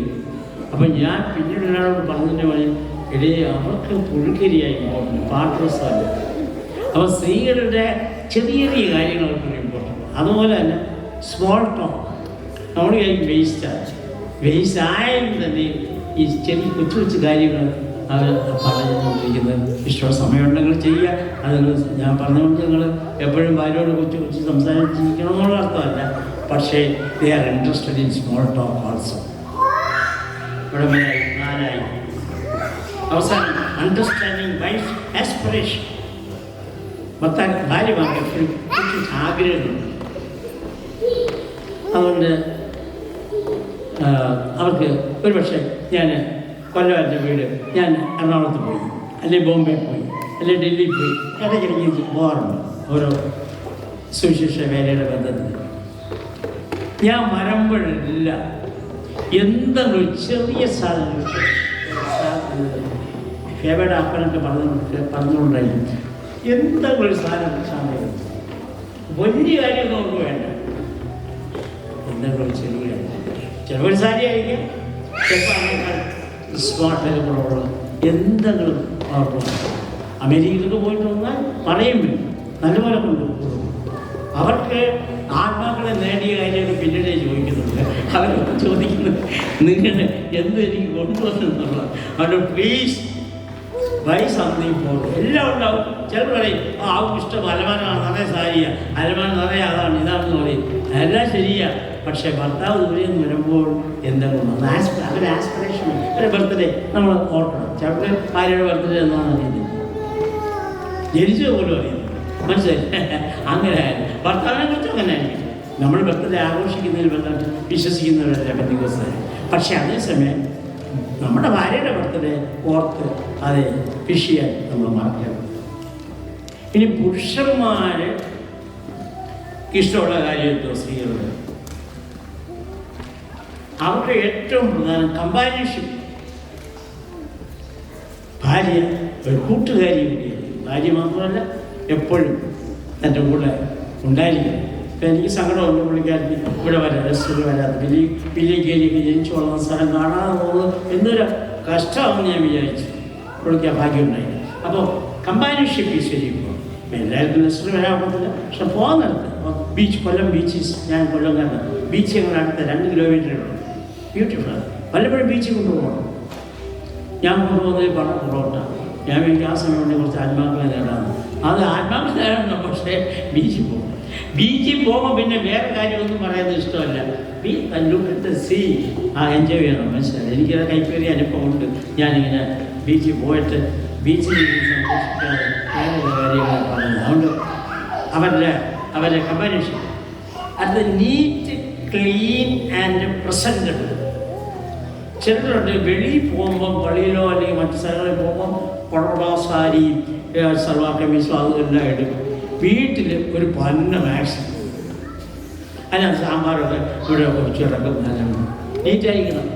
അപ്പം ഞാൻ പിന്നീട് ഒരാളോട് പറഞ്ഞിട്ട് പറഞ്ഞു, അവർക്ക് പുൽക്കരിയായി പോകുന്നു, പാഠപുസ്തകമല്ല. അപ്പോൾ സ്ത്രീകളുടെ ചെറിയ ചെറിയ കാര്യങ്ങളൊക്കെ ഇമ്പോർട്ടൻ്റ്. അതുപോലെ തന്നെ സ്മോൾ ടോക്ക് നമ്മൾ കഴിക്കും വേസ്റ്റ് ആയാലും തന്നെ ഈ ചെറിയ കൊച്ചു കൊച്ചു കാര്യങ്ങൾ അവർ പറഞ്ഞുകൊണ്ടിരിക്കുന്നത്. ഇഷ്ടമുള്ള സമയമുണ്ടെങ്കിൽ ചെയ്യുക. അത് ഞാൻ പറഞ്ഞുകൊണ്ട് നിങ്ങൾ എപ്പോഴും ഭാര്യയോട് കൊച്ചു കൊച്ചു സംസാരിച്ചിരിക്കണം എന്നുള്ള അർത്ഥമല്ല. പക്ഷേ they are interested in small talk also. ഇവിടെ നാലായി. അവസാനം അണ്ടർസ്റ്റാൻഡിങ് വൈഫ് ആസ്പിറേഷൻ. ഭാര്യമാർക്ക് എപ്പോഴും ആഗ്രഹമുണ്ട്. അതുകൊണ്ട് അവർക്ക് ഒരുപക്ഷെ ഞാൻ കൊല്ലം വീട്, ഞാൻ എറണാകുളത്ത് പോയി, അല്ലെങ്കിൽ ബോംബെ പോയി, അല്ലെങ്കിൽ ഡൽഹി പോയി, ഇടയ്ക്കിടയ്ക്ക് പോകാറുണ്ട് ഓരോ സുവിശേഷ വേലയുടെ ബന്ധത്തിൽ. ഞാൻ വരുമ്പോഴെല്ലാം എന്തെങ്കിലും ചെറിയ സാധനം ഫേവയുടെ അപ്പനൊക്കെ പറഞ്ഞുകൊണ്ടായിരുന്നു. എന്തെങ്കിലും ഒരു സാധനം വലിയ കാര്യമൊന്നും നമുക്ക് വേണ്ട. എന്തെങ്കിലും ചെറിയ ചിലപ്പോൾ സാരി ആയിരിക്കാം, ചിലപ്പോൾ അതിനേക്കാൾ സ്മാർട്ടുള്ള എന്തെങ്കിലും ഓർമ്മ. അമേരിക്കയിലൊക്കെ പോയിട്ട് വന്നാൽ പറയും വേണം, നല്ലപോലെ കൊണ്ടുപോകും. അവർക്ക് ആത്മാക്കളെ നേടിയ കാര്യങ്ങൾ പിന്നീട് ചോദിക്കുന്നുണ്ട്. അവർ ചോദിക്കുന്നത് നിങ്ങൾ എന്ത് എനിക്ക് കൊണ്ടുവന്നെന്നുള്ളത്. അതുകൊണ്ട് പ്ലീസ് ബൈ സംതിങ് ഫോർ. എല്ലാം ഉണ്ടാവും. ചിലർ പറയും ആവും ഇഷ്ടം അലമാനാണ്, നിറയെ സാരിയാണ്, അലമാൻ നിറയെ അതാണ് ഇതാണെന്ന് പറയും. എല്ലാം ശരിയാണ്. പക്ഷേ ഭർത്താവ് ദൂരെ നിന്ന് വരുമ്പോൾ എന്തെങ്കിലും അവരുടെ ആസ്പിറേഷൻ, ഒരു ബർത്ത്ഡേ നമ്മൾ ഓർക്കണം. ചിലപ്പോൾ ഭാര്യയുടെ ബർത്ത്ഡേ എന്നാണ് അറിയുന്നത്, ജനിച്ചത് പോലും അറിയുന്നത്. മനസ്സിലായി? അങ്ങനെ ഭർത്താവിനെ കുറിച്ച് അങ്ങനെ ആയിരിക്കും. നമ്മൾ ബർത്ത്ഡേ ആഘോഷിക്കുന്നതിൽ വിശ്വസിക്കുന്നവരല്ല ബന്ധുക്കോസ്തര്. പക്ഷെ അതേസമയം നമ്മുടെ ഭാര്യയുടെ ബർത്ത്ഡേ ഓർത്ത് അത് വിഷ് ചെയ്യാൻ നമ്മൾ മറക്കണം. ഇനി പുരുഷന്മാർ ഇഷ്ടമുള്ള കാര്യത്തോ സ്ത്രീകളുടെ അവർക്ക് ഏറ്റവും പ്രധാനം കമ്പാനിയൻഷിപ്പ്. ഭാര്യ ഒരു കൂട്ടുകാരി കൂടിയാണ്. ഭാര്യ മാത്രമല്ല, എപ്പോഴും എൻ്റെ കൂടെ ഉണ്ടായിരിക്കും. ഇപ്പം എനിക്ക് സങ്കടമുണ്ട്, പുള്ളിക്കാരത്തി ഇവിടെ വരാതെ റെസ്റ്റോറൻറ്റ് വരാതെ പില്ലിക്കേരിയൊക്കെ ജനിച്ചു വളർന്ന സ്ഥലം കാണാതെ പോകുന്നത് എന്നൊരു കഷ്ടമാണെന്ന് ഞാൻ വിചാരിച്ചു. പുള്ളിക്ക് ആ ഭാഗ്യം ഉണ്ടായില്ല. അപ്പോൾ കമ്പാനിയൻഷിപ്പ് ശരി. ഇപ്പോൾ എല്ലാവർക്കും റെസ്റ്റോറൻറ്റ് വരാൻ പറ്റില്ല, പക്ഷെ പോകുന്നിടത്ത് ബീച്ച്, കൊല്ലം ബീച്ചസ്, ഞാൻ കൊല്ലംകാരൻ, ബീച്ച് ഞങ്ങളുടെ അടുത്ത് 2 കിലോമീറ്ററേ ഉള്ളൂ. ബ്യൂട്ടിഫുൾ. വല്ലപ്പോഴും ബീച്ചിൽ കൊണ്ടുപോകണം. ഞാൻ കൊണ്ടുപോകുന്നതിൽ പണം പൊറോട്ട. ഞാൻ എനിക്ക് ആ സമയം കൊണ്ട് കുറച്ച് ആത്മാക്കളെ നേടാണ്. അത് ആത്മാക്കളെ നേടണം, പക്ഷേ ബീച്ചിൽ പോകും. ബീച്ചിൽ പോകുമ്പോൾ പിന്നെ വേറെ കാര്യമൊന്നും പറയുന്നത് ഇഷ്ടമല്ല. സീ എൻജോയ് ചെയ്യണം. മനസ്സിലായി? എനിക്കത് കൈപ്പേറിയ അനുഭവമുണ്ട്. ഞാനിങ്ങനെ ബീച്ചിൽ പോയിട്ട് ബീച്ചിൽ സന്തോഷിക്കാതെ വേറെ കാര്യങ്ങൾ പറയുന്നത്. അതുകൊണ്ട് അവരുടെ കമ്പാനിയൻഷിപ്പ് അത് നീറ്റ്, ക്ലീൻ ആൻഡ് പ്രസൻറ്റബിൾ. ചിലരുണ്ട് വെളിയിൽ പോകുമ്പം പള്ളിയിലോ അല്ലെങ്കിൽ മറ്റു സ്ഥലങ്ങളിൽ പോകുമ്പം പൊറോട്ട, സാരി, സൽവാർ കമ്മീസോ അതെല്ലാം എടുക്കും. വീട്ടിൽ ഒരു പന്ന മാക്സിമം അതിനകത്ത് സാമ്പാറൊക്കെ ഇവിടെ കുറച്ചിടക്കും. നല്ല നീറ്റായിരിക്കണം.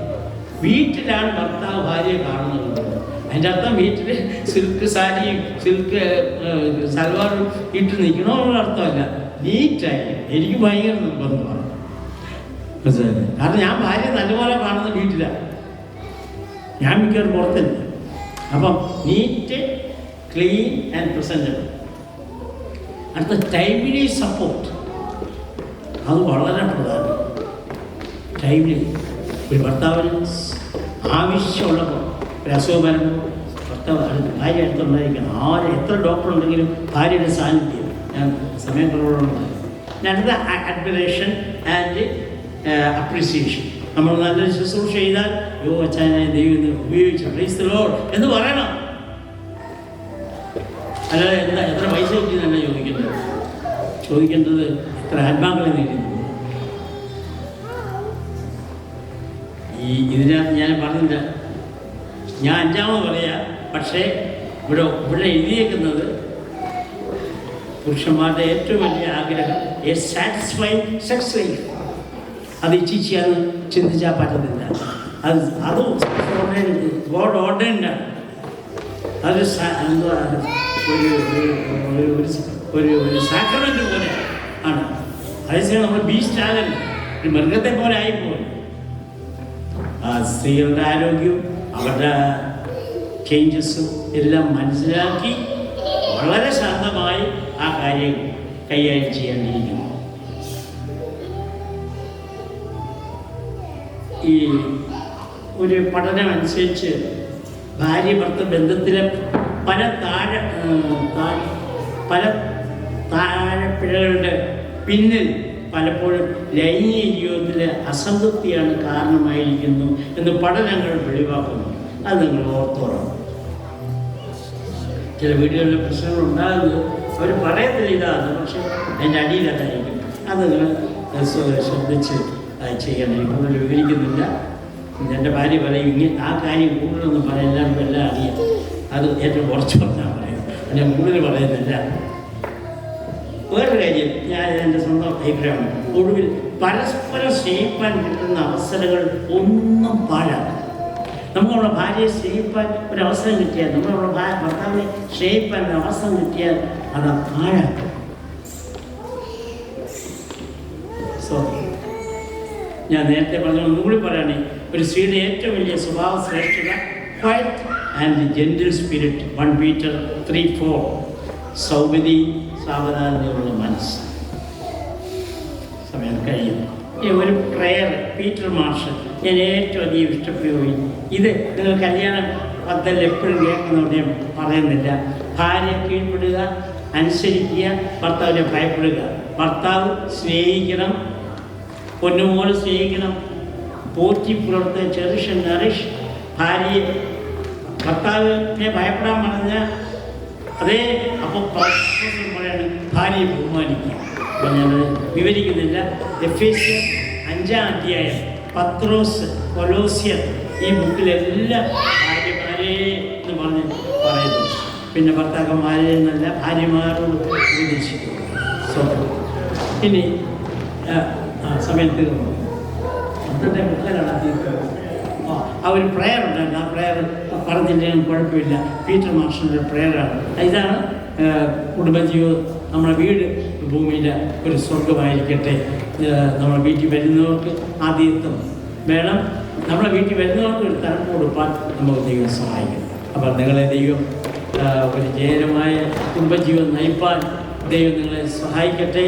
വീട്ടിലാണ് ഭർത്താവ് ഭാര്യയെ കാണുന്നത്. അതിൻ്റെ അർത്ഥം വീട്ടിൽ സിൽക്ക് സാരിയും സിൽക്ക് സൽവാറും ഇട്ട് നിൽക്കണമെന്നുള്ള അർത്ഥമല്ല. നീറ്റായി എനിക്ക് ഭയങ്കര നിർബന്ധമാണ്. മനസ്സിലായില്ലേ? കാരണം ഞാൻ ഭാര്യ നല്ലപോലെ കാണുന്ന വീട്ടിലാണ്, ഞാൻ മിക്കവാറും പുറത്തില്ല. അപ്പം നീറ്റ്, ക്ലീൻ ആൻഡ് പ്രസൻറ്റബിൾ. അടുത്ത ടൈംലി സപ്പോർട്ട്, അത് വളരെ പ്രധാനം. ടൈംലി ഒരു ഭർത്താവിന് ആവശ്യമുള്ളപ്പോൾ ഒരു അസുഖം വരുമ്പോൾ ഭർത്താവ് ഭാര്യ അടുത്തുണ്ടായിരിക്കണം. എത്ര ഡോക്ടർ ഉണ്ടെങ്കിലും ഭാര്യയുടെ സാന്നിധ്യം ഞാൻ സമയം കുറവുള്ളത്. അടുത്ത അഡ്മിറേഷൻ ആൻഡ് അപ്രീസിയേഷൻ. നമ്മൾ നല്ലൊരു ശുശ്രൂഷ ചെയ്താൽ അച്ഛനെ ദൈവം ഉപയോഗിച്ചു പ്രൈസ് ദി ലോർഡ് എന്ന് പറയണം. അല്ലാതെ എത്ര പൈസ കിട്ടിയെന്നല്ല ചോദിക്കേണ്ടത് എത്ര ആത്മാക്കളെ നേടുന്നു. ഇതിനകത്ത് ഞാൻ പറഞ്ഞില്ല, ഞാൻ അഞ്ചാമത് പറയാം. പക്ഷേ ഇവിടെ എഴുതിയേക്കുന്നത് പുരുഷന്മാരുടെ ഏറ്റവും വലിയ ആഗ്രഹം എ സാറ്റിസ്ഫൈഡ് സെക്സ് ലൈഫ്. അത് ഇച്ഛിച്ചാന്ന് ചിന്തിച്ചാൽ പറ്റത്തില്ല. അതും ഗോഡ് ഓർഡേൺഡാണ്. അത് ഒരു സാക്രമെന്റ് പോലെ ആണ്. അതേസമയം നമ്മൾ ബീസ്റ്റ് ആകല്ല, ഒരു മൃഗത്തെ പോലെ ആയിപ്പോയി. സ്ത്രീകളുടെ ആരോഗ്യവും അവരുടെ ചേഞ്ചസും എല്ലാം മനസ്സിലാക്കി വളരെ ശാന്തമായി ആ കാര്യം കൈകാര്യം ചെയ്യേണ്ടിയിരിക്കുന്നു. ഈ ഒരു പഠനമനുസരിച്ച് ഭാര്യ ഭർത്തൃ ബന്ധത്തിലെ പല താഴെപ്പിഴകളുടെ പിന്നിൽ പലപ്പോഴും ലൈംഗിക ജീവിതത്തിലെ അസംതൃപ്തിയാണ് കാരണമായിരിക്കുന്നു എന്ന് പഠനങ്ങൾ വെളിവാക്കുന്നു. അത് നിങ്ങൾ ഓർത്തോണം. ചില വീടുകളിൽ പ്രശ്നങ്ങൾ ഉണ്ടാകുന്നത് അവർ പറയത്തില്ല ഇതാണ്, പക്ഷെ അതിൻ്റെ അടിയിലതായിരിക്കും. അത് നിങ്ങൾ ശ്രദ്ധിച്ച് ചെയ്യണം. കൂടുതൽ വിവരിക്കുന്നില്ല. എൻ്റെ ഭാര്യ പറയും ആ കാര്യം കൂടുതലൊന്നും പറയാൻ എല്ലാവർക്കും എല്ലാം അറിയാം, അത് ഏറ്റവും കുറച്ച് പറഞ്ഞാൽ പറയും, ഞാൻ കൂടുതൽ പറയുന്നില്ല. വേറൊരു കാര്യം, ഞാൻ എൻ്റെ സ്വന്തം അഭിപ്രായമാണ്. ഒടുവിൽ പരസ്പരം സ്നേഹിപ്പാൻ കിട്ടുന്ന അവസരങ്ങൾ ഒന്നും പാഴാണ്. നമുക്ക് നമ്മുടെ ഭാര്യയെ സ്നേഹിപ്പാൻ ഒരു അവസരം കിട്ടിയാൽ, നമ്മുടെ ഭർത്താവിനെ സ്നേഹിപ്പാൻ ഒരു അവസരം കിട്ടിയാൽ അത് പാഴാക്കും. ഞാൻ നേരത്തെ പറഞ്ഞ ഒന്നുകൂടി പറയുകയാണെ, ഒരു സ്ത്രീയുടെ ഏറ്റവും വലിയ സ്വഭാവ ശ്രേഷ്ഠത quiet and gentle spirit. 1 Peter 3:4. സൗമ്യതി, സാവധാനതയുള്ള മനസ്സ്. സമയം കഴിയുന്നു. ഒരു പ്രയർ പീറ്റർ മാർഷൽ ഞാൻ ഏറ്റവും അധികം ഇഷ്ടപ്പെടുകയും, ഇത് നിങ്ങൾ കല്യാണം പന്തലിൽ എപ്പോഴും കേൾക്കുന്നതുകൊണ്ട് ഞാൻ പറയുന്നില്ല. ഭാര്യ കീഴ്പ്പെടുക, അനുസരിക്കുക, ഭർത്താവിനെ ഭയപ്പെടുക. ഭർത്താവ് സ്നേഹിക്കണം, പൊന്നുപോലെ സ്നേഹിക്കണം, പോറ്റി പുലർത്ത്, ചെറിഷ് നറിഷ്. ഭാര്യയെ ഭർത്താവിനെ ഭയപ്പെടാൻ പറഞ്ഞ അതേ അപ്പോൾ പറയാണ് ഭാര്യയെ ബഹുമാനിക്കുക. അപ്പോൾ ഞാൻ വിവരിക്കുന്നില്ല. എഫേസ്യർ 5-ാം അധ്യായം, പത്രോസ്, കൊലോസ്യർ, ഈ ബുക്കിലെല്ലാം ഭാര്യമാരെ എന്ന് പറഞ്ഞ് പറയുന്നു. പിന്നെ ഭർത്താക്കന്മാരെ എന്നല്ല, ഭാര്യമാരോട് ഉപദേശിക്കുന്നു. ഇനി സമയം തീർന്നു. അന്നത്തെ മുഖലാണ് തീർക്കുന്നത്. ആ ഒരു പ്രയർ ഉണ്ടായിരുന്നു. ആ പ്രയർ പറഞ്ഞില്ലെങ്കിലും കുഴപ്പമില്ല. പീറ്റർ മാർഷലിൻ്റെ പ്രയറാണ്. ഇതാണ് കുടുംബജീവിതം. നമ്മുടെ വീട് ഭൂമിയിലെ ഒരു സ്വർഗമായിരിക്കട്ടെ. നമ്മുടെ വീട്ടിൽ വരുന്നവർക്ക് ആദ്യത്വം വേണം. നമ്മുടെ വീട്ടിൽ വരുന്നവർക്ക് ഒരു തരം കൊടുപ്പാൻ നമുക്ക് ദൈവം സഹായിക്കും. അപ്പോൾ നിങ്ങളെ ദൈവം ഒരു ജയകരമായ കുടുംബജീവിതം നയിപ്പാൻ ദൈവം നിങ്ങളെ സഹായിക്കട്ടെ.